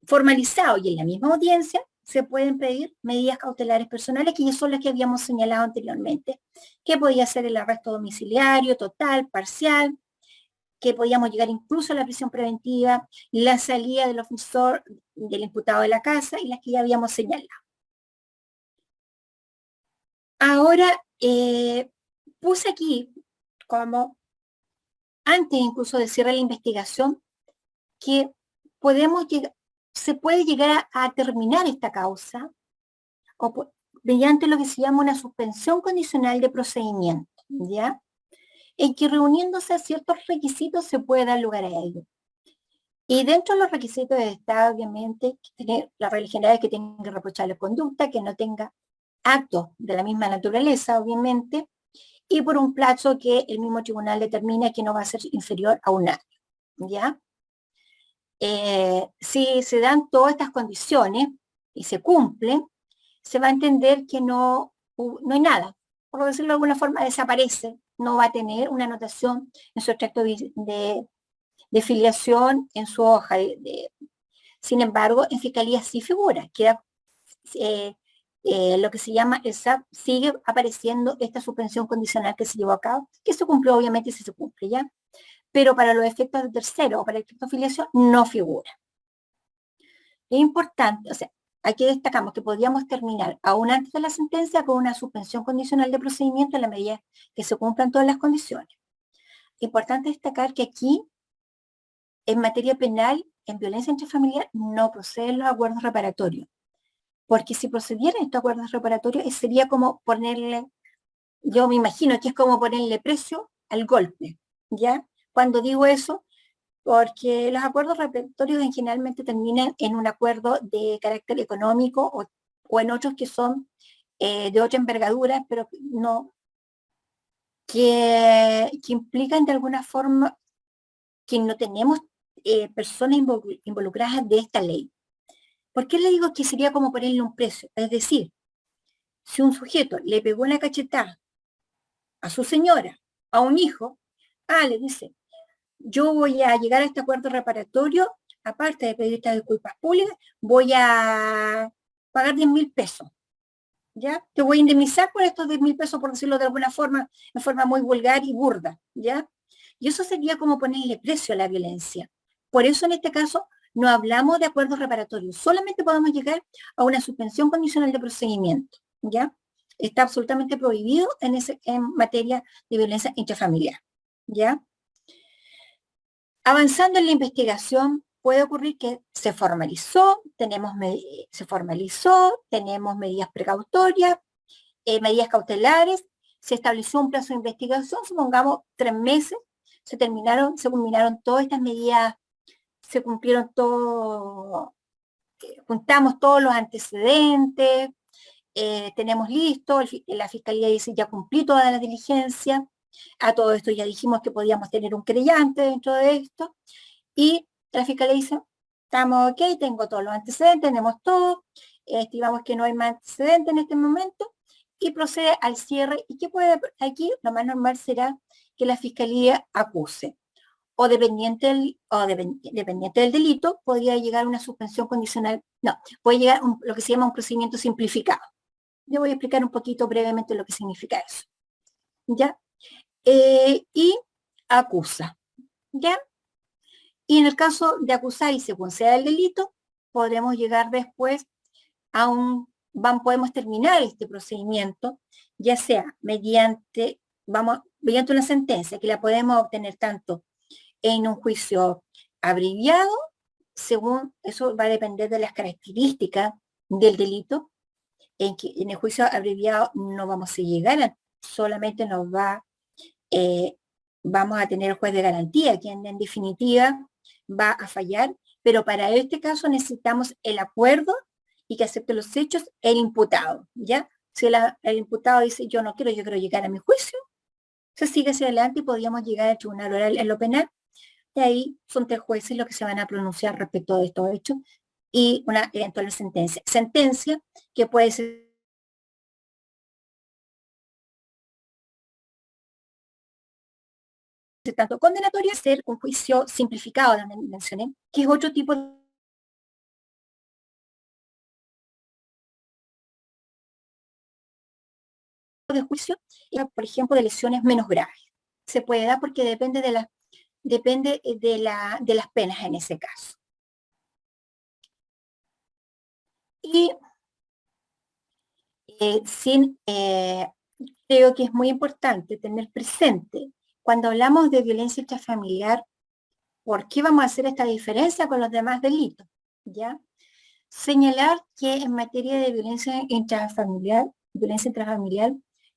[SPEAKER 3] Formalizado y en la misma audiencia se pueden pedir medidas cautelares personales, que ya son las que habíamos señalado anteriormente, que podía ser el arresto domiciliario, total, parcial, que podíamos llegar incluso a la prisión preventiva, la salida del ofensor, del imputado de la casa, y las que ya habíamos señalado. Ahora, puse aquí, como antes incluso de cierre la investigación, que se puede llegar a terminar esta causa mediante lo que se llama una suspensión condicional de procedimiento, ¿ya? En que reuniéndose a ciertos requisitos se puede dar lugar a ello. Y dentro de los requisitos está, obviamente, la regla general es que tenga irreprochable conducta, que no tenga actos de la misma naturaleza, obviamente, y por un plazo que el mismo tribunal determina que no va a ser inferior a un año, ¿ya? Si se dan todas estas condiciones y se cumplen, se va a entender que no hay nada. Por decirlo de alguna forma, desaparece, no va a tener una anotación en su extracto de filiación en su hoja. Sin embargo, en fiscalía sí figura, queda lo que se llama el SAP, sigue apareciendo esta suspensión condicional que se llevó a cabo, que se cumplió obviamente si se cumple, ¿ya? Pero para los efectos de tercero o para el efecto de filiación no figura. Es importante, o sea, aquí destacamos que podríamos terminar aún antes de la sentencia con una suspensión condicional de procedimiento en la medida que se cumplan todas las condiciones. Importante destacar que aquí, en materia penal, en violencia intrafamiliar, no proceden los acuerdos reparatorios. Porque si procedieran estos acuerdos reparatorios, sería como ponerle, yo me imagino que es como ponerle precio al golpe, ¿ya? Cuando digo eso, porque los acuerdos reparatorios generalmente terminan en un acuerdo de carácter económico o en otros que son de otra envergadura, pero no, que implican de alguna forma que no tenemos personas involucradas de esta ley. ¿Por qué le digo que sería como ponerle un precio? Es decir, si un sujeto le pegó una cachetada a su señora, a un hijo, le dice, yo voy a llegar a este acuerdo reparatorio, aparte de pedir estas disculpas públicas, voy a pagar 10.000 pesos, ¿ya? Te voy a indemnizar por estos 10.000 pesos, por decirlo de alguna forma, en forma muy vulgar y burda, ¿ya? Y eso sería como ponerle precio a la violencia. Por eso en este caso no hablamos de acuerdos reparatorios, solamente podemos llegar a una suspensión condicional de procedimiento, ¿ya? Está absolutamente prohibido en materia de violencia intrafamiliar, ¿ya? Avanzando en la investigación, puede ocurrir que se formalizó, tenemos medidas precautorias, medidas cautelares, se estableció un plazo de investigación, supongamos 3 meses, se culminaron todas estas medidas, se cumplieron todo, juntamos todos los antecedentes, tenemos listo, la fiscalía dice ya cumplí toda la diligencia, a todo esto ya dijimos que podíamos tener un creyente dentro de esto, y la fiscalía dice, estamos ok, tengo todos los antecedentes, tenemos todo, estimamos que no hay más antecedentes en este momento, y procede al cierre, y que puede aquí, lo más normal será que la fiscalía acuse, o dependiente del delito, podría llegar a una suspensión condicional, no, puede llegar a lo que se llama un procedimiento simplificado. Yo voy a explicar un poquito brevemente lo que significa eso, ¿ya? Y acusa, ¿ya? Y en el caso de acusar y según sea el delito, podremos llegar después podemos terminar este procedimiento, ya sea mediante una sentencia, que la podemos obtener tanto en un juicio abreviado, según eso va a depender de las características del delito, en el juicio abreviado no vamos a llegar, solamente vamos a tener el juez de garantía, quien en definitiva va a fallar, pero para este caso necesitamos el acuerdo y que acepte los hechos el imputado, ¿ya? Si el imputado dice, yo no quiero, yo quiero llegar a mi juicio, se sigue hacia adelante y podríamos llegar al tribunal oral en lo penal, y ahí son 3 jueces los que se van a pronunciar respecto de estos hechos y una eventual sentencia. Sentencia que puede ser tanto condenatoria, ser un juicio simplificado, donde mencioné, que es otro tipo de juicio, por ejemplo, de lesiones menos graves. Se puede dar porque depende de las penas en ese caso. Y creo que es muy importante tener presente, cuando hablamos de violencia intrafamiliar, ¿Por qué vamos a hacer esta diferencia con los demás delitos? ¿Ya? Señalar que en materia de violencia intrafamiliar,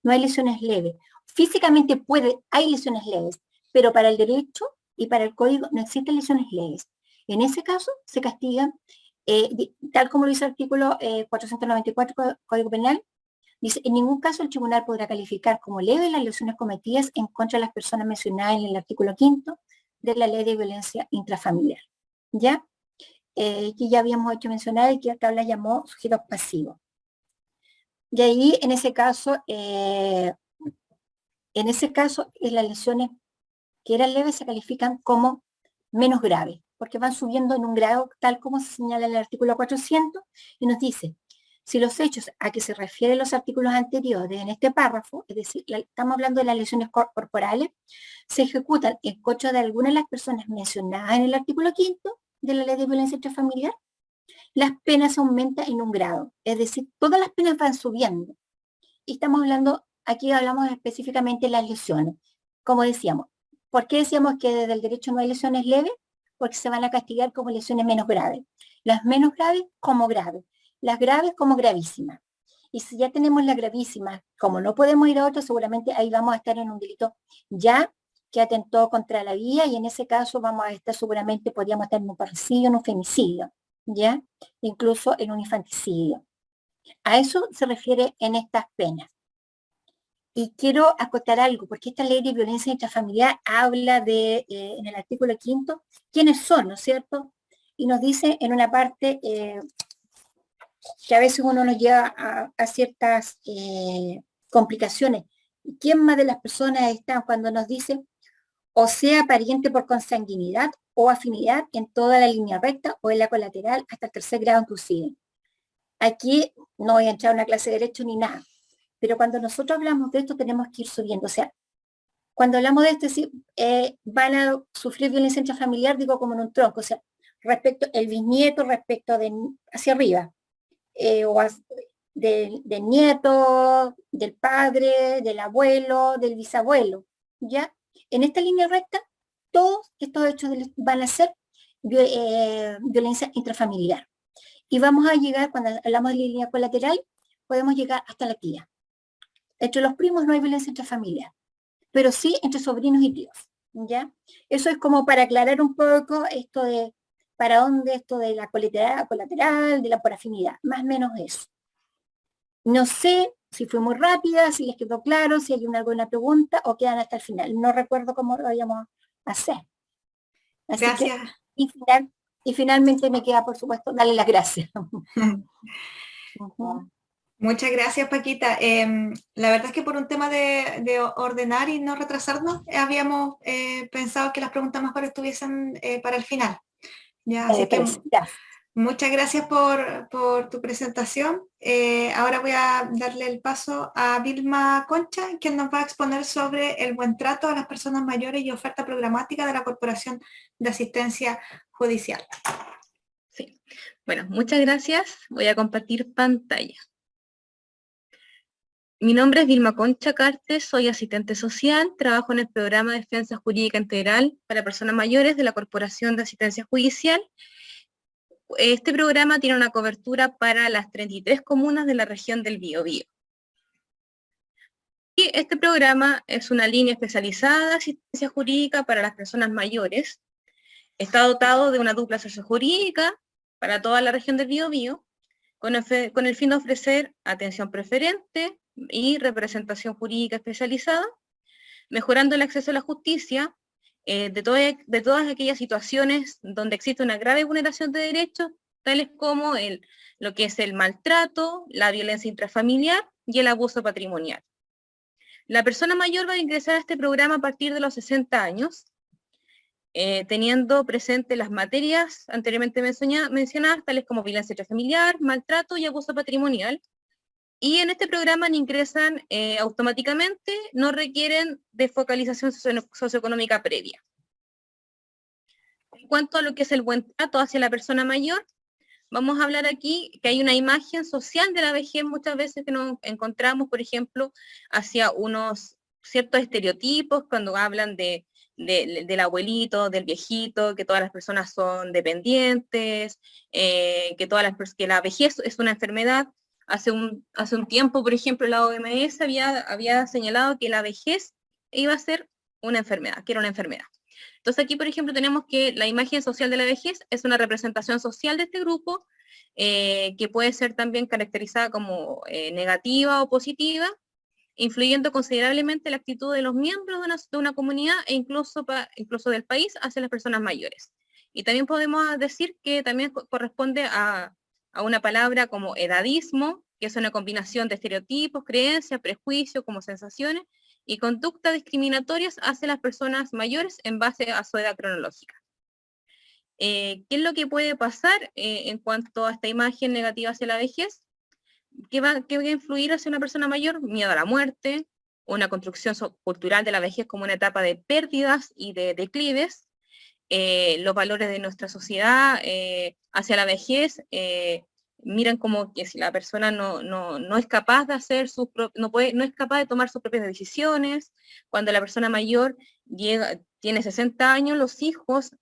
[SPEAKER 3] no hay lesiones leves. Físicamente hay lesiones leves, pero para el derecho y para el código no existen lesiones leves. En ese caso se castigan, tal como lo dice el artículo 494 Código Penal, dice, en ningún caso el tribunal podrá calificar como leve las lesiones cometidas en contra de las personas mencionadas en el artículo 5 de la Ley de Violencia Intrafamiliar. ¿Ya? Que ya habíamos hecho mencionar y que acá la llamó sujetos pasivos. Y ahí, en ese caso, las lesiones que eran leves se califican como menos graves, porque van subiendo en un grado tal como se señala en el artículo 400, y nos dice, si los hechos a que se refieren los artículos anteriores en este párrafo, es decir, estamos hablando de las lesiones corporales, se ejecutan en contra de alguna de las personas mencionadas en el artículo 5 de la Ley de Violencia Intrafamiliar, las penas aumentan en un grado, es decir, todas las penas van subiendo. Y estamos hablando, aquí hablamos específicamente de las lesiones. Como decíamos, ¿por qué decíamos que desde el derecho no hay lesiones leves? Porque se van a castigar como lesiones menos graves. Las menos graves como graves, las graves como gravísimas. Y si ya tenemos las gravísimas, como no podemos ir a otro, seguramente ahí vamos a estar en un delito ya que atentó contra la vida, y en ese caso vamos a estar seguramente, podríamos estar en un parricidio, en un femicidio, ¿ya? Incluso en un infanticidio. A eso se refiere en estas penas. Y quiero acotar algo, porque esta ley de violencia intrafamiliar habla de, en el artículo 5, quiénes son, ¿no es cierto? Y nos dice en una parte que a veces uno nos lleva a ciertas complicaciones. ¿Quién más de las personas están cuando nos dice, o sea, pariente por consanguinidad o afinidad en toda la línea recta o en la colateral hasta el tercer grado inclusive? Aquí no voy a entrar a una clase de derecho ni nada, pero cuando nosotros hablamos de esto tenemos que ir subiendo. O sea, cuando hablamos de esto, sí, van a sufrir violencia intrafamiliar, digo como en un tronco, o sea, respecto el bisnieto, respecto de hacia arriba, del nieto, del padre, del abuelo, del bisabuelo, ¿ya? En esta línea recta, todos estos hechos van a ser violencia intrafamiliar. Y vamos a llegar, cuando hablamos de línea colateral, podemos llegar hasta la tía. Entre los primos no hay violencia intrafamiliar, pero sí entre sobrinos y tíos, ¿ya? Eso es como para aclarar un poco esto de para dónde esto de la colateral, de la por afinidad, más o menos eso. No sé si fue muy rápida, si les quedó claro, si hay alguna pregunta o quedan hasta el final. No recuerdo cómo lo vayamos a hacer. Así
[SPEAKER 1] Gracias.
[SPEAKER 3] Y finalmente me queda, por supuesto, darle las gracias.
[SPEAKER 1] Muchas gracias, Paquita. La verdad es que por un tema de ordenar y no retrasarnos, habíamos pensado que las preguntas mejor estuviesen para el final. Ya, así que muchas gracias por tu presentación. Ahora voy a darle el paso a Vilma Concha, quien nos va a exponer sobre el buen trato a las personas mayores y oferta programática de la Corporación de Asistencia Judicial.
[SPEAKER 4] Sí. Bueno, muchas gracias. Voy a compartir pantalla. Mi nombre es Vilma Concha Cartes, soy asistente social, trabajo en el programa de Defensa Jurídica Integral para Personas Mayores de la Corporación de Asistencia Judicial. Este programa tiene una cobertura para las 33 comunas de la región del Biobío. Y este programa es una línea especializada de asistencia jurídica para las personas mayores. Está dotado de una dupla sociojurídica para toda la región del Biobío, con el fin de ofrecer atención preferente y representación jurídica especializada, mejorando el acceso a la justicia de todas aquellas situaciones donde existe una grave vulneración de derechos, tales como lo que es el maltrato, la violencia intrafamiliar y el abuso patrimonial. La persona mayor va a ingresar a este programa a partir de los 60 años, teniendo presente las materias anteriormente mencionadas, tales como violencia intrafamiliar, maltrato y abuso patrimonial. Y en este programa ingresan automáticamente, no requieren de focalización socioeconómica previa. En cuanto a lo que es el buen trato hacia la persona mayor, vamos a hablar aquí que hay una imagen social de la vejez muchas veces que nos encontramos, por ejemplo, hacia unos ciertos estereotipos cuando hablan de del abuelito, del viejito, que todas las personas son dependientes, que la vejez es una enfermedad. Hace un tiempo, por ejemplo, la OMS había señalado que la vejez iba a ser una enfermedad, que era una enfermedad. Entonces aquí, por ejemplo, tenemos que la imagen social de la vejez es una representación social de este grupo, que puede ser también caracterizada como negativa o positiva, influyendo considerablemente la actitud de los miembros de una comunidad e incluso del país hacia las personas mayores. Y también podemos decir que también corresponde a una palabra como edadismo, que es una combinación de estereotipos, creencias, prejuicios como sensaciones y conductas discriminatorias hacia las personas mayores en base a su edad cronológica. ¿Qué es lo que puede pasar en cuanto a esta imagen negativa hacia la vejez? ¿Qué va a influir hacia una persona mayor? Miedo a la muerte, una construcción cultural de la vejez como una etapa de pérdidas y de declives, los valores de nuestra sociedad hacia la vejez, miran como que si la persona no es capaz de hacer no es capaz de tomar sus propias decisiones. Cuando la persona mayor tiene 60 años, los hijos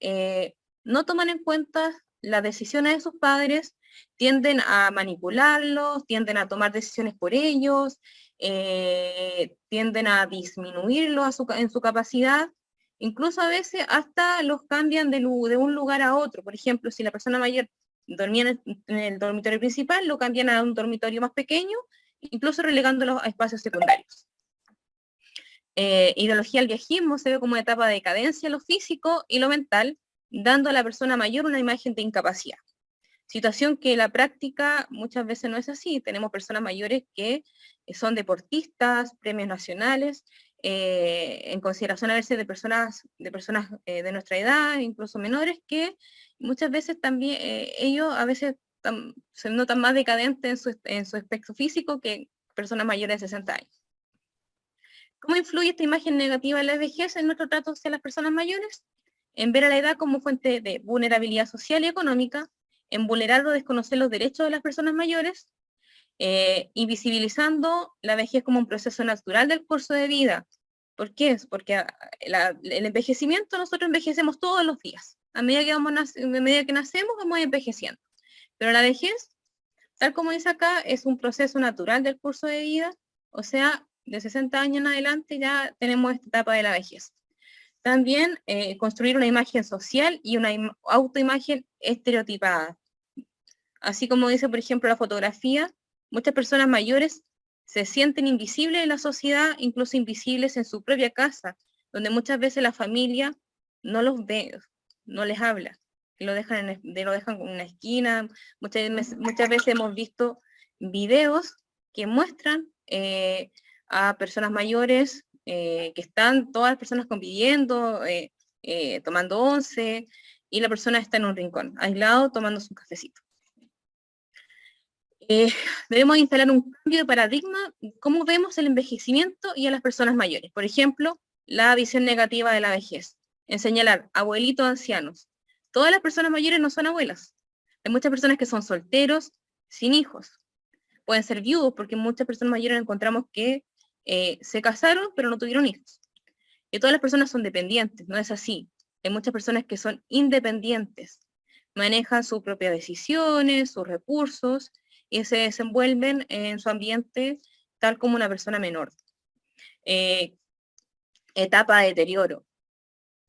[SPEAKER 4] no toman en cuenta las decisiones de sus padres, tienden a manipularlos, tienden a tomar decisiones por ellos, tienden a disminuirlo en su capacidad, incluso a veces hasta los cambian de un lugar a otro. Por ejemplo, si la persona mayor dormía en el dormitorio principal, lo cambian a un dormitorio más pequeño, incluso relegándolo a espacios secundarios. Ideología del viejismo se ve como una etapa de decadencia en lo físico y lo mental, dando a la persona mayor una imagen de incapacidad. Situación que en la práctica muchas veces no es así. Tenemos personas mayores que son deportistas, premios nacionales, en consideración a veces de personas de nuestra edad, incluso menores, que muchas veces también ellos a veces se notan más decadentes en su aspecto físico que personas mayores de 60 años. ¿Cómo influye esta imagen negativa de la vejez en nuestro trato hacia las personas mayores? En ver a la edad como fuente de vulnerabilidad social y económica, en vulnerar o desconocer los derechos de las personas mayores, invisibilizando la vejez como un proceso natural del curso de vida. ¿Por qué? Porque el envejecimiento, nosotros envejecemos todos los días. A medida que nacemos, vamos envejeciendo. Pero la vejez, tal como dice acá, es un proceso natural del curso de vida, o sea, de 60 años en adelante ya tenemos esta etapa de la vejez. También construir una imagen social y una autoimagen estereotipada. Así como dice, por ejemplo, la fotografía, muchas personas mayores se sienten invisibles en la sociedad, incluso invisibles en su propia casa, donde muchas veces la familia no los ve, no les habla, lo dejan en una esquina. Muchas veces hemos visto videos que muestran a personas mayores que están todas las personas conviviendo, tomando once, y la persona está en un rincón, aislado, tomando su cafecito. Debemos instalar un cambio de paradigma, cómo vemos el envejecimiento y a las personas mayores. Por ejemplo, la visión negativa de la vejez, en señalar abuelitos, ancianos. Todas las personas mayores no son abuelas. Hay muchas personas que son solteros, sin hijos. Pueden ser viudos, porque muchas personas mayores encontramos que se casaron, pero no tuvieron hijos. Y todas las personas son dependientes, no es así. Hay muchas personas que son independientes, manejan sus propias decisiones, sus recursos, y se desenvuelven en su ambiente tal como una persona menor. Etapa de deterioro,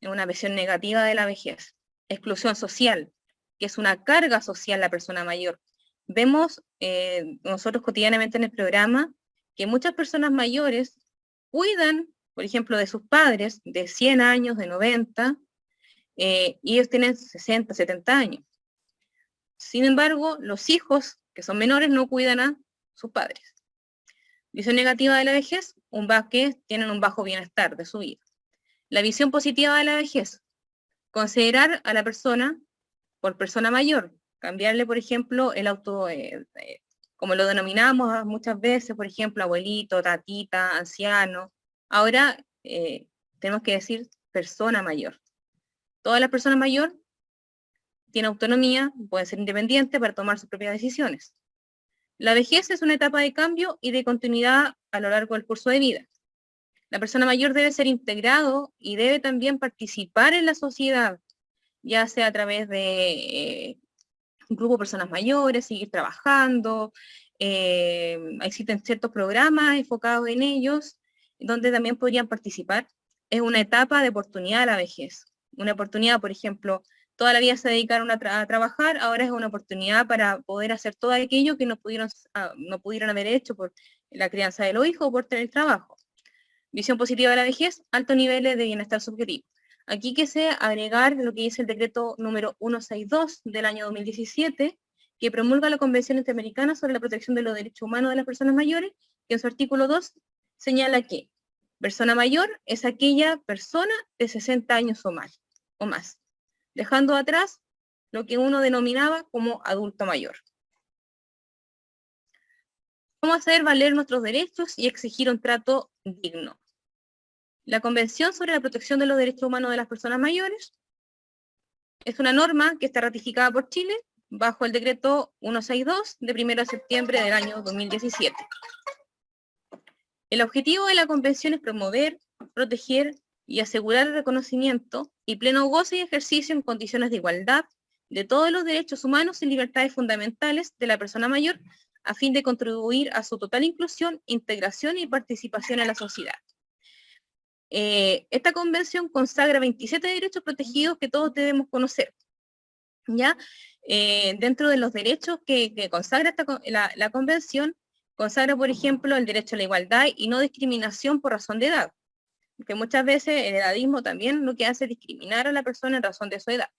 [SPEAKER 4] una visión negativa de la vejez. Exclusión social, que es una carga social la persona mayor. Vemos nosotros cotidianamente en el programa que muchas personas mayores cuidan, por ejemplo, de sus padres de 100 años, de 90, y ellos tienen 60, 70 años. Sin embargo, los hijos que son menores no cuidan a sus padres. Visión negativa de la vejez, que tienen un bajo bienestar de su vida. La visión positiva de la vejez, considerar a la persona por persona mayor, cambiarle, por ejemplo, el auto, como lo denominamos muchas veces, por ejemplo, abuelito, tatita, anciano. Ahora tenemos que decir persona mayor. Toda la persona mayor tiene autonomía, puede ser independiente para tomar sus propias decisiones. La vejez es una etapa de cambio y de continuidad a lo largo del curso de vida. La persona mayor debe ser integrado y debe también participar en la sociedad, ya sea a través de un grupo de personas mayores, seguir trabajando. Existen ciertos programas enfocados en ellos, donde también podrían participar. Es una etapa de oportunidad a la vejez. Una oportunidad, por ejemplo, toda la vida se dedicaron a trabajar, ahora es una oportunidad para poder hacer todo aquello que no pudieron haber hecho por la crianza de los hijos o por tener trabajo. Visión positiva de la vejez, altos niveles de bienestar subjetivo. Aquí quise agregar lo que dice el decreto número 162 del año 2017, que promulga la Convención Interamericana sobre la Protección de los Derechos Humanos de las Personas Mayores, que en su artículo 2 señala que persona mayor es aquella persona de 60 años o más, dejando atrás lo que uno denominaba como adulto mayor. ¿Cómo hacer valer nuestros derechos y exigir un trato digno? La Convención sobre la Protección de los Derechos Humanos de las Personas Mayores es una norma que está ratificada por Chile bajo el decreto 162 de 1 de septiembre del año 2017. El objetivo de la Convención es promover, proteger y asegurar el reconocimiento y pleno goce y ejercicio en condiciones de igualdad de todos los derechos humanos y libertades fundamentales de la persona mayor a fin de contribuir a su total inclusión, integración y participación en la sociedad. Esta convención consagra 27 derechos protegidos que todos debemos conocer, ¿ya? Dentro de los derechos que consagra la convención, consagra, por ejemplo, el derecho a la igualdad y no discriminación por razón de edad, porque muchas veces el edadismo también lo que hace es discriminar a la persona en razón de su edad.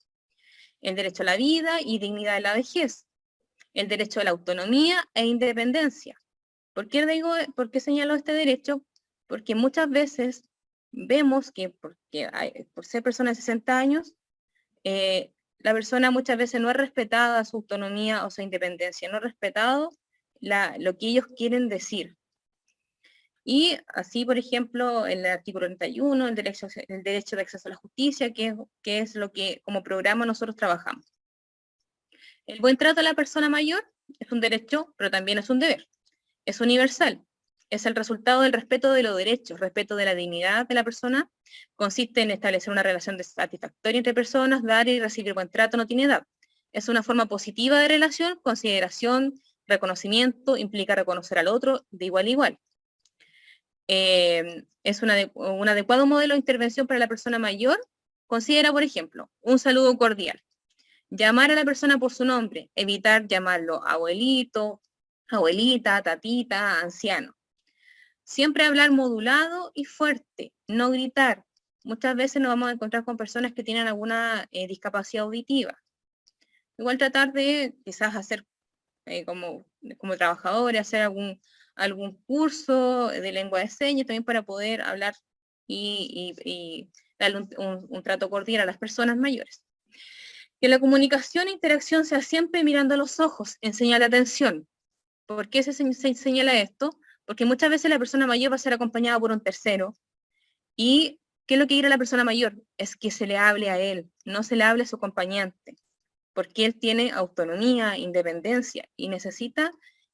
[SPEAKER 4] El derecho a la vida y dignidad de la vejez, el derecho a la autonomía e independencia. ¿Por qué señalo este derecho? Porque muchas veces vemos que por ser persona de 60 años, la persona muchas veces no ha respetado su autonomía o su independencia, no ha respetado lo que ellos quieren decir. Y así, por ejemplo, en el artículo 31, el derecho de acceso a la justicia, que es lo que como programa nosotros trabajamos. El buen trato a la persona mayor es un derecho, pero también es un deber. Es universal. Es el resultado del respeto de los derechos, respeto de la dignidad de la persona, consiste en establecer una relación satisfactoria entre personas, dar y recibir buen trato, no tiene edad. Es una forma positiva de relación, consideración, reconocimiento, implica reconocer al otro de igual a igual. Es un adecuado modelo de intervención para la persona mayor, considera, por ejemplo, un saludo cordial, llamar a la persona por su nombre, evitar llamarlo abuelito, abuelita, tatita, anciano. Siempre hablar modulado y fuerte, no gritar. Muchas veces nos vamos a encontrar con personas que tienen alguna discapacidad auditiva. Igual tratar de quizás hacer como trabajadores, hacer algún curso de lengua de señas también para poder hablar y darle un trato cordial a las personas mayores. Que la comunicación e interacción sea siempre mirando a los ojos, en señal de atención. ¿Por qué se señala esto? Porque muchas veces la persona mayor va a ser acompañada por un tercero. ¿Y qué es lo que quiere la persona mayor? Es que se le hable a él, no se le hable a su acompañante. Porque él tiene autonomía, independencia y necesita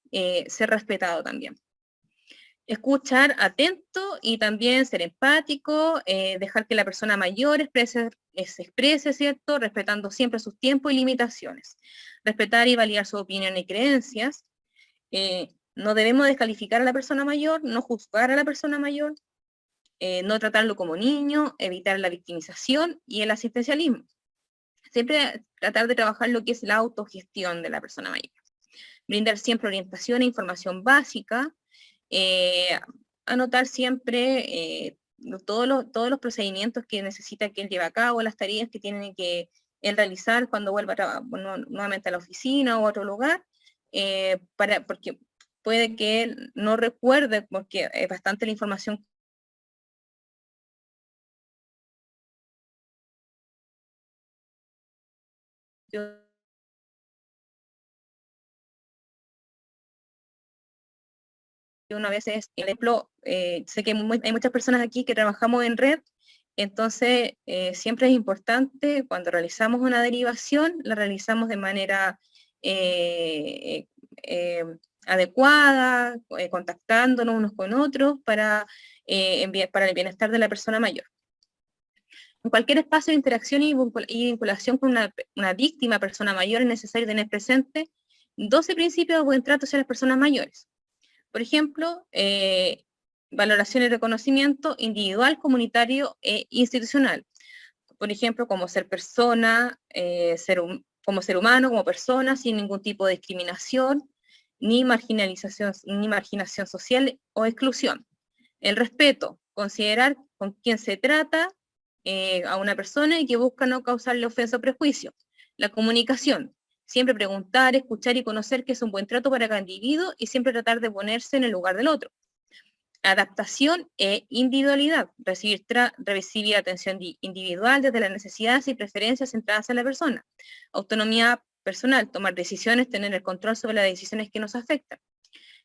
[SPEAKER 4] ser respetado también. Escuchar atento y también ser empático, dejar que la persona mayor se exprese, ¿cierto? Respetando siempre sus tiempos y limitaciones. Respetar y validar su opinión y creencias. No debemos descalificar a la persona mayor, no juzgar a la persona mayor, no tratarlo como niño, evitar la victimización y el asistencialismo. Siempre tratar de trabajar lo que es la autogestión de la persona mayor. Brindar siempre orientación e información básica, anotar siempre todos los procedimientos que necesita que él lleve a cabo, las tareas que tiene que él realizar cuando vuelva nuevamente a la oficina o a otro lugar, porque puede que él no recuerde, porque es bastante la información que uno a veces, por ejemplo, sé que hay muchas personas aquí que trabajamos en red, entonces siempre es importante cuando realizamos una derivación, la realizamos de manera adecuada, contactándonos unos con otros para para el bienestar de la persona mayor. En cualquier espacio de interacción y vinculación con una víctima, persona mayor, es necesario tener presente 12 principios de buen trato hacia las personas mayores. Por ejemplo, valoración y reconocimiento individual, comunitario e institucional. Por ejemplo, como ser persona, como ser humano, como persona, sin ningún tipo de discriminación, ni marginación social o exclusión. El respeto, considerar con quién se trata a una persona y que busca no causarle ofensa o prejuicio. La comunicación, siempre preguntar, escuchar y conocer que es un buen trato para cada individuo y siempre tratar de ponerse en el lugar del otro. Adaptación e individualidad, recibir atención individual desde las necesidades y preferencias centradas en la persona. Autonomía personal, tomar decisiones, tener el control sobre las decisiones que nos afectan.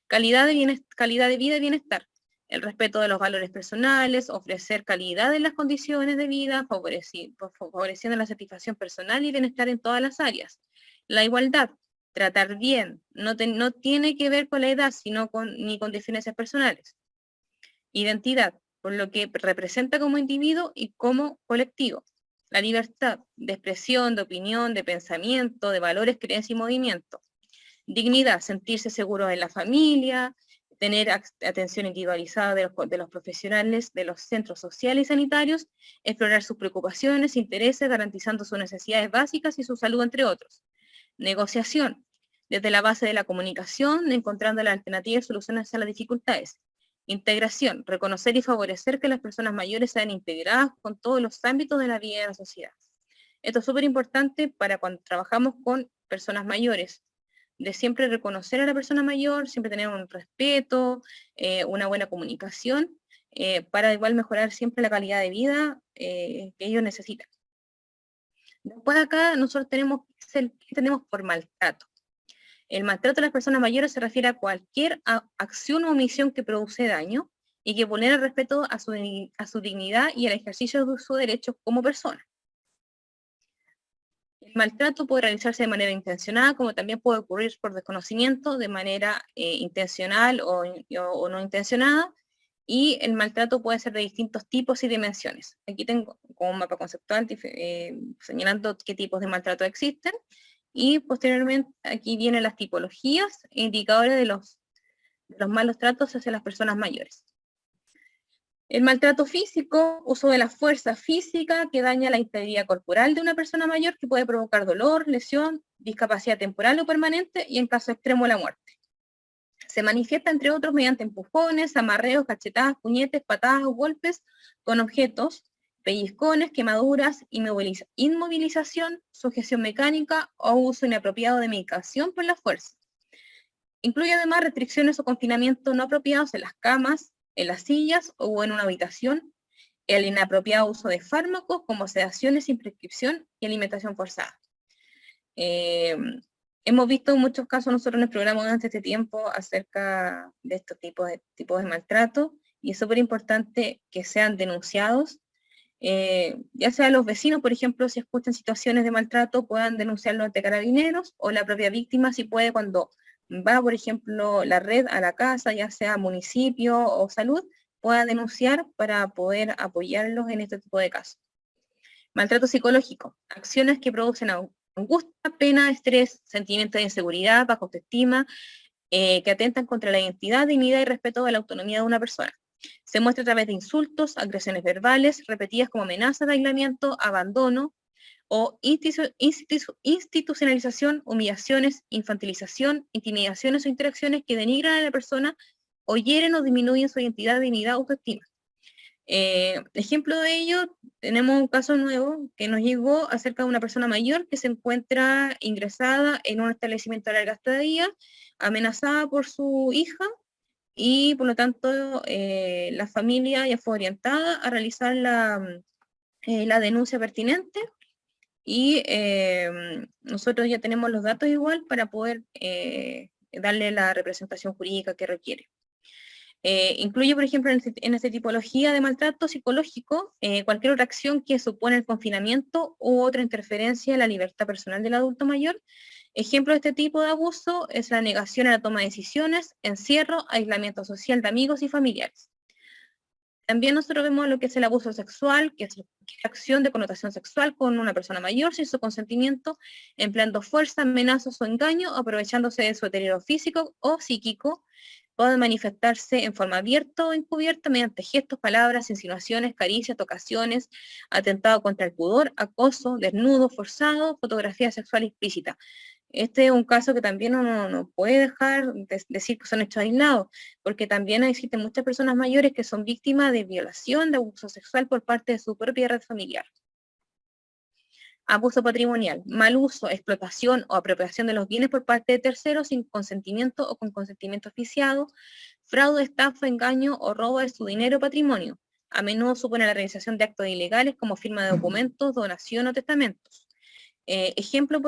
[SPEAKER 4] Calidad de vida y bienestar, el respeto de los valores personales, ofrecer calidad en las condiciones de vida, favoreciendo la satisfacción personal y bienestar en todas las áreas. La igualdad, tratar bien, no tiene que ver con la edad, sino ni con diferencias personales. Identidad, por lo que representa como individuo y como colectivo. La libertad de expresión, de opinión, de pensamiento, de valores, creencias y movimiento. Dignidad, sentirse seguro en la familia, tener atención individualizada de los profesionales de los centros sociales y sanitarios, explorar sus preocupaciones, intereses, garantizando sus necesidades básicas y su salud, entre otros. Negociación, desde la base de la comunicación, encontrando las alternativas y soluciones a las dificultades. Integración, reconocer y favorecer que las personas mayores sean integradas con todos los ámbitos de la vida de la sociedad. Esto es súper importante para cuando trabajamos con personas mayores, de siempre reconocer a la persona mayor, siempre tener un respeto, una buena comunicación, para igual mejorar siempre la calidad de vida que ellos necesitan. Después acá nosotros tenemos por maltrato. El maltrato a las personas mayores se refiere a cualquier acción o omisión que produce daño y que vulnera el respeto a su dignidad y al ejercicio de sus derechos como persona. El maltrato puede realizarse de manera intencionada, como también puede ocurrir por desconocimiento, de manera intencional o no intencionada, y el maltrato puede ser de distintos tipos y dimensiones. Aquí tengo como un mapa conceptual señalando qué tipos de maltrato existen, y posteriormente aquí vienen las tipologías e indicadores de los malos tratos hacia las personas mayores. El maltrato físico, uso de la fuerza física que daña la integridad corporal de una persona mayor, que puede provocar dolor, lesión, discapacidad temporal o permanente y en caso extremo la muerte. Se manifiesta entre otros mediante empujones, amarreos, cachetadas, puñetes, patadas o golpes con objetos, pellizcones, quemaduras, inmovilización, sujeción mecánica o uso inapropiado de medicación por la fuerza. Incluye además restricciones o confinamiento no apropiados en las camas, en las sillas o en una habitación, el inapropiado uso de fármacos como sedaciones sin prescripción y alimentación forzada. Hemos visto muchos casos nosotros en el programa durante este tiempo acerca de estos tipos de maltrato, y es súper importante que sean denunciados, ya sea los vecinos, por ejemplo, si escuchan situaciones de maltrato, puedan denunciarlo ante carabineros, o la propia víctima, si puede, cuando va, por ejemplo, la red a la casa, ya sea municipio o salud, pueda denunciar para poder apoyarlos en este tipo de casos. Maltrato psicológico, acciones que producen angustia, pena, estrés, sentimientos de inseguridad, baja autoestima, que atentan contra la identidad, dignidad y respeto de la autonomía de una persona. Se muestra a través de insultos, agresiones verbales, repetidas como amenazas de aislamiento, abandono, o institucionalización, humillaciones, infantilización, intimidaciones o interacciones que denigran a la persona o hieren o disminuyen su identidad, dignidad o autoestima. Ejemplo de ello, tenemos un caso nuevo que nos llegó acerca de una persona mayor que se encuentra ingresada en un establecimiento de larga estadía, amenazada por su hija, y por lo tanto la familia ya fue orientada a realizar la denuncia pertinente, y nosotros ya tenemos los datos igual para poder darle la representación jurídica que requiere. Incluye, por ejemplo, en esta tipología de maltrato psicológico, cualquier otra acción que supone el confinamiento u otra interferencia en la libertad personal del adulto mayor. Ejemplo de este tipo de abuso es la negación a la toma de decisiones, encierro, aislamiento social de amigos y familiares. También nosotros vemos lo que es el abuso sexual, que es acción de connotación sexual con una persona mayor sin su consentimiento, empleando fuerza, amenazas o engaño, aprovechándose de su deterioro físico o psíquico. Puede manifestarse en forma abierta o encubierta mediante gestos, palabras, insinuaciones, caricias, tocaciones, atentado contra el pudor, acoso, desnudo, forzado, fotografía sexual explícita. Este es un caso que también uno no puede dejar de decir que son hechos aislados, porque también existen muchas personas mayores que son víctimas de violación, de abuso sexual por parte de su propia red familiar. Abuso patrimonial, mal uso, explotación o apropiación de los bienes por parte de terceros sin consentimiento o con consentimiento oficiado, fraude, estafa, engaño o robo de su dinero o patrimonio. A menudo supone la realización de actos ilegales como firma de documentos, donación o testamentos. Ejemplo,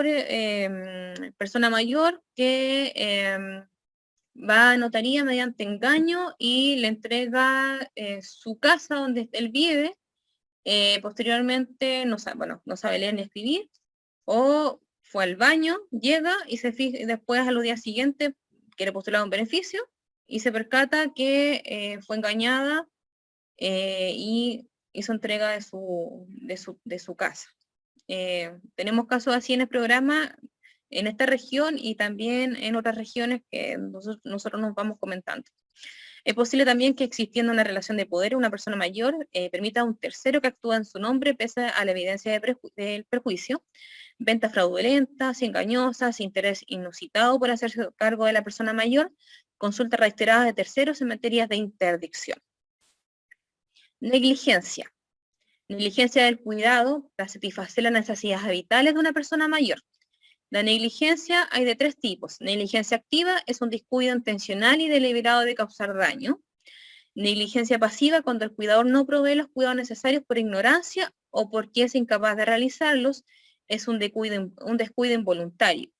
[SPEAKER 4] persona mayor que va a notaría mediante engaño y le entrega su casa donde él vive, posteriormente no sabe leer ni escribir, o fue al baño, llega y se fija, y después a los días siguientes quiere postular un beneficio y se percata que fue engañada y hizo entrega de su casa. Tenemos casos así en el programa, en esta región y también en otras regiones que nosotros nos vamos comentando. Es posible también que existiendo una relación de poder, una persona mayor permita a un tercero que actúa en su nombre pese a la evidencia del perjuicio, ventas fraudulentas, engañosas, interés inusitado por hacerse cargo de la persona mayor, consultas reiteradas de terceros en materias de interdicción. Negligencia. Negligencia del cuidado para satisfacer las necesidades vitales de una persona mayor. La negligencia hay de 3 tipos. Negligencia activa es un descuido intencional y deliberado de causar daño. Negligencia pasiva, cuando el cuidador no provee los cuidados necesarios por ignorancia o porque es incapaz de realizarlos, es un descuido involuntario.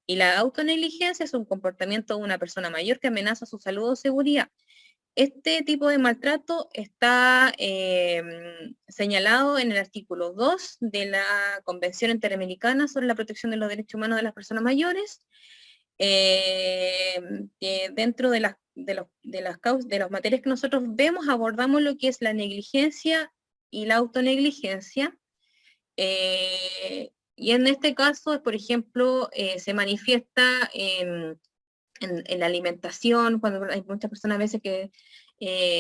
[SPEAKER 4] Y la autonegligencia es un comportamiento de una persona mayor que amenaza su salud o seguridad. Este tipo de maltrato está señalado en el artículo 2 de la Convención Interamericana sobre la Protección de los Derechos Humanos de las Personas Mayores. Dentro de las materias que nosotros vemos, abordamos lo que es la negligencia y la autonegligencia. Y en este caso, por ejemplo, se manifiesta en la alimentación, cuando hay muchas personas a veces que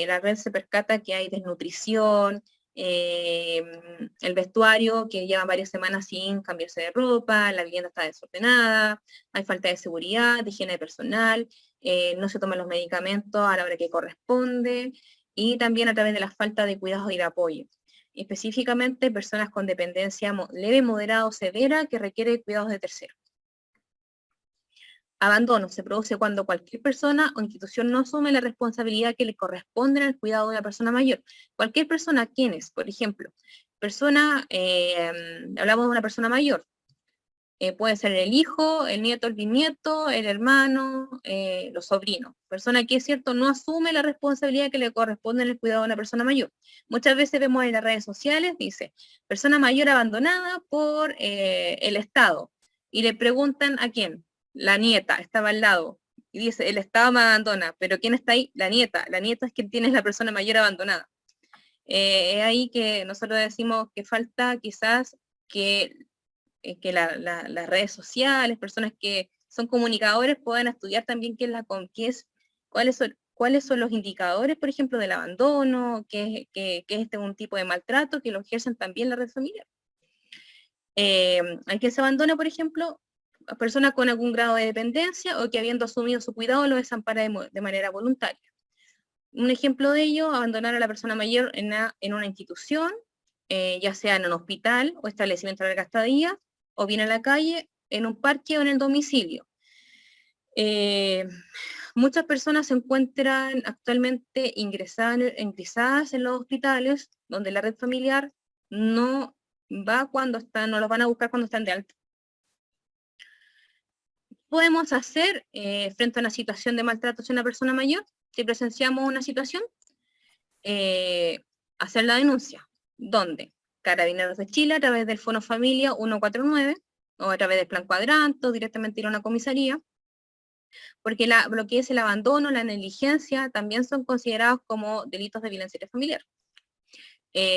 [SPEAKER 4] la red se percata que hay desnutrición, el vestuario que lleva varias semanas sin cambiarse de ropa, la vivienda está desordenada, hay falta de seguridad, de higiene personal, no se toman los medicamentos a la hora que corresponde, y también a través de la falta de cuidados y de apoyo. Específicamente personas con dependencia leve, moderada o severa que requiere cuidados de terceros. Abandono se produce cuando cualquier persona o institución no asume la responsabilidad que le corresponde al cuidado de la persona mayor. Cualquier persona, ¿quién es? Por ejemplo, hablamos de una persona mayor. Puede ser el hijo, el nieto, el bisnieto, el hermano, los sobrinos. Persona que es cierto no asume la responsabilidad que le corresponde en el cuidado de una persona mayor. Muchas veces vemos en las redes sociales, dice, persona mayor abandonada por el Estado. Y le preguntan a quién. La nieta estaba al lado y dice, el Estado me abandona, pero ¿quién está ahí? La nieta es quien tiene la persona mayor abandonada. Es ahí que nosotros decimos que falta quizás que las redes sociales, personas que son comunicadores puedan estudiar también cuáles son los indicadores, por ejemplo, del abandono, que es un tipo de maltrato que lo ejercen también la red familiar. Hay quien se abandona, por ejemplo, a personas con algún grado de dependencia o que habiendo asumido su cuidado lo desampara de manera voluntaria. Un ejemplo de ello, abandonar a la persona mayor en una institución, ya sea en un hospital o establecimiento de larga estadía, o bien en la calle, en un parque o en el domicilio. Muchas personas se encuentran actualmente ingresadas en los hospitales, donde la red familiar no los van a buscar cuando están de alta. Podemos hacer frente a una situación de maltrato hacia una persona mayor, si presenciamos una situación, hacer la denuncia. ¿Dónde? Carabineros de Chile, a través del Fono Familia 149, o a través del Plan Cuadrante, o directamente ir a una comisaría. porque lo que es el abandono, la negligencia, también son considerados como delitos de violencia intrafamiliar.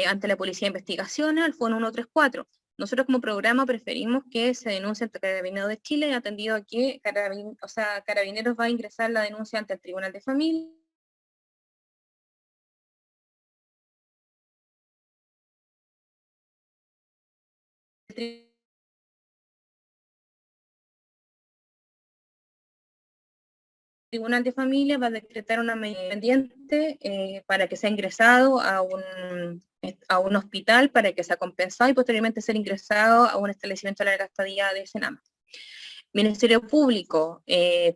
[SPEAKER 4] Ante la Policía de Investigaciones, el FON 134. Nosotros como programa preferimos que se denuncie ante Carabineros de Chile, atendido a que Carabineros va a ingresar la denuncia ante el Tribunal de Familia. El Tribunal de Familia va a decretar una medida pendiente para que sea ingresado a un hospital para que sea compensado y posteriormente ser ingresado a un establecimiento de larga estadía de Senama. Ministerio Público,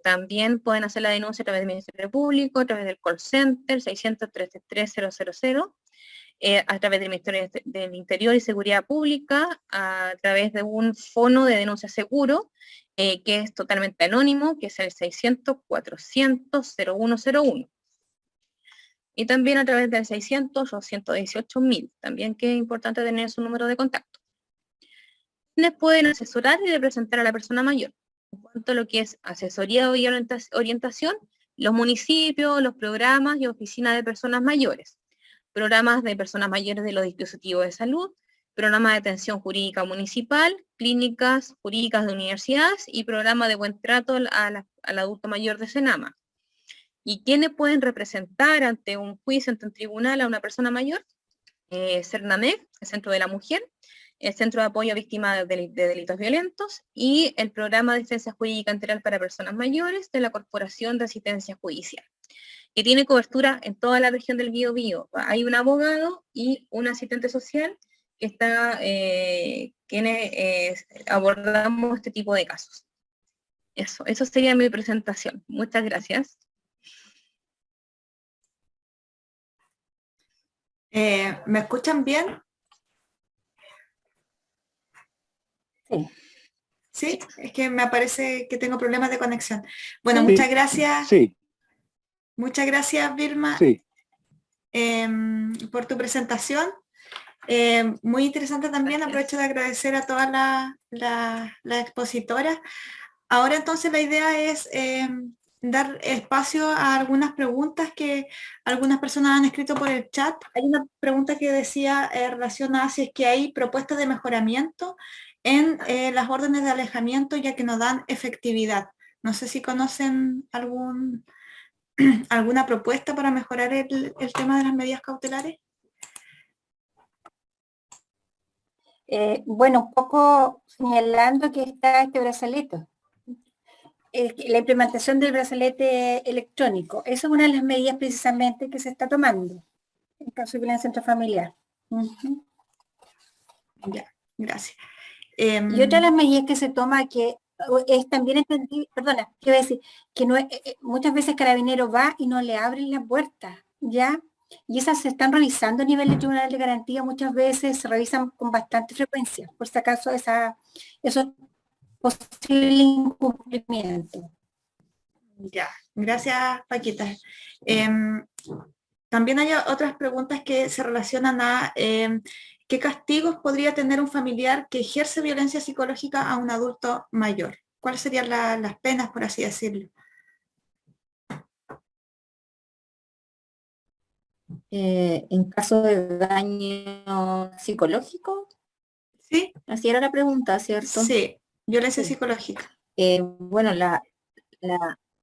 [SPEAKER 4] también pueden hacer la denuncia a través del Ministerio Público, a través del call center 600-333-000, a través del Ministerio del Interior y Seguridad Pública, a través de un fono de denuncia seguro, que es totalmente anónimo, que es el 600-400-0101. Y también a través del 600 o 118.000, también que es importante tener su número de contacto. Quienes pueden asesorar y representar a la persona mayor. En cuanto a lo que es asesoría y orientación, los municipios, los programas y oficinas de personas mayores, programas de personas mayores de los dispositivos de salud, programas de atención jurídica municipal, clínicas jurídicas de universidades y programa de buen trato al adulto mayor de Senama. ¿Y quiénes pueden representar ante un juicio, ante un tribunal a una persona mayor? CERNAMEC, el Centro de la Mujer, el Centro de Apoyo a Víctimas de Delitos Violentos y el Programa de Defensa Jurídica Integral para Personas Mayores de la Corporación de Asistencia Judicial, que tiene cobertura en toda la región del Biobío. Hay un abogado y un asistente social que está, quienes abordamos este tipo de casos. Eso sería mi presentación. Muchas gracias.
[SPEAKER 1] ¿Me escuchan bien?
[SPEAKER 3] Sí.
[SPEAKER 1] Sí, es que me parece que tengo problemas de conexión. Bueno,
[SPEAKER 5] Sí.
[SPEAKER 1] muchas gracias.
[SPEAKER 5] Sí,
[SPEAKER 1] Muchas gracias, Vilma,
[SPEAKER 5] sí.
[SPEAKER 1] por tu presentación. Muy interesante también. Aprovecho de agradecer a todas las expositoras. Ahora entonces la idea es dar espacio a algunas preguntas que algunas personas han escrito por el chat. Hay una pregunta que decía relacionada si es que hay propuestas de mejoramiento en las órdenes de alejamiento ya que no dan efectividad. No sé si conocen alguna propuesta para mejorar el tema de las medidas cautelares.
[SPEAKER 3] Bueno, un poco señalando que está este brazalete. La implementación del brazalete electrónico. Esa es una de las medidas precisamente que se está tomando en caso de violencia intrafamiliar.
[SPEAKER 1] Ya, gracias.
[SPEAKER 3] Y otra de las medidas que se toma que es también entendible, perdona, quiero decir, que no muchas veces Carabineros va y no le abren la puerta, ¿ya? Y esas se están revisando a nivel de Tribunal de Garantía, muchas veces se revisan con bastante frecuencia, por si acaso esos posible incumplimiento.
[SPEAKER 1] Ya, gracias, Paquita. También hay otras preguntas que se relacionan a qué castigos podría tener un familiar que ejerce violencia psicológica a un adulto mayor. ¿Cuáles serían las penas, por así decirlo?
[SPEAKER 2] En caso de daño psicológico,
[SPEAKER 1] Sí,
[SPEAKER 2] así era la pregunta, ¿cierto?
[SPEAKER 1] sí, violencia
[SPEAKER 2] Sí.
[SPEAKER 1] psicológica.
[SPEAKER 2] Bueno,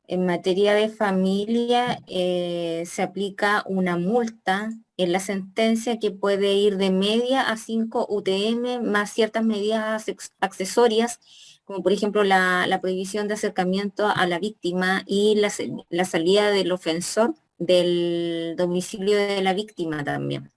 [SPEAKER 2] en materia de familia se aplica una multa en la sentencia que puede ir de media a 5 UTM más ciertas medidas accesorias, como por ejemplo la prohibición de acercamiento a la víctima y la salida del ofensor del domicilio de la víctima también.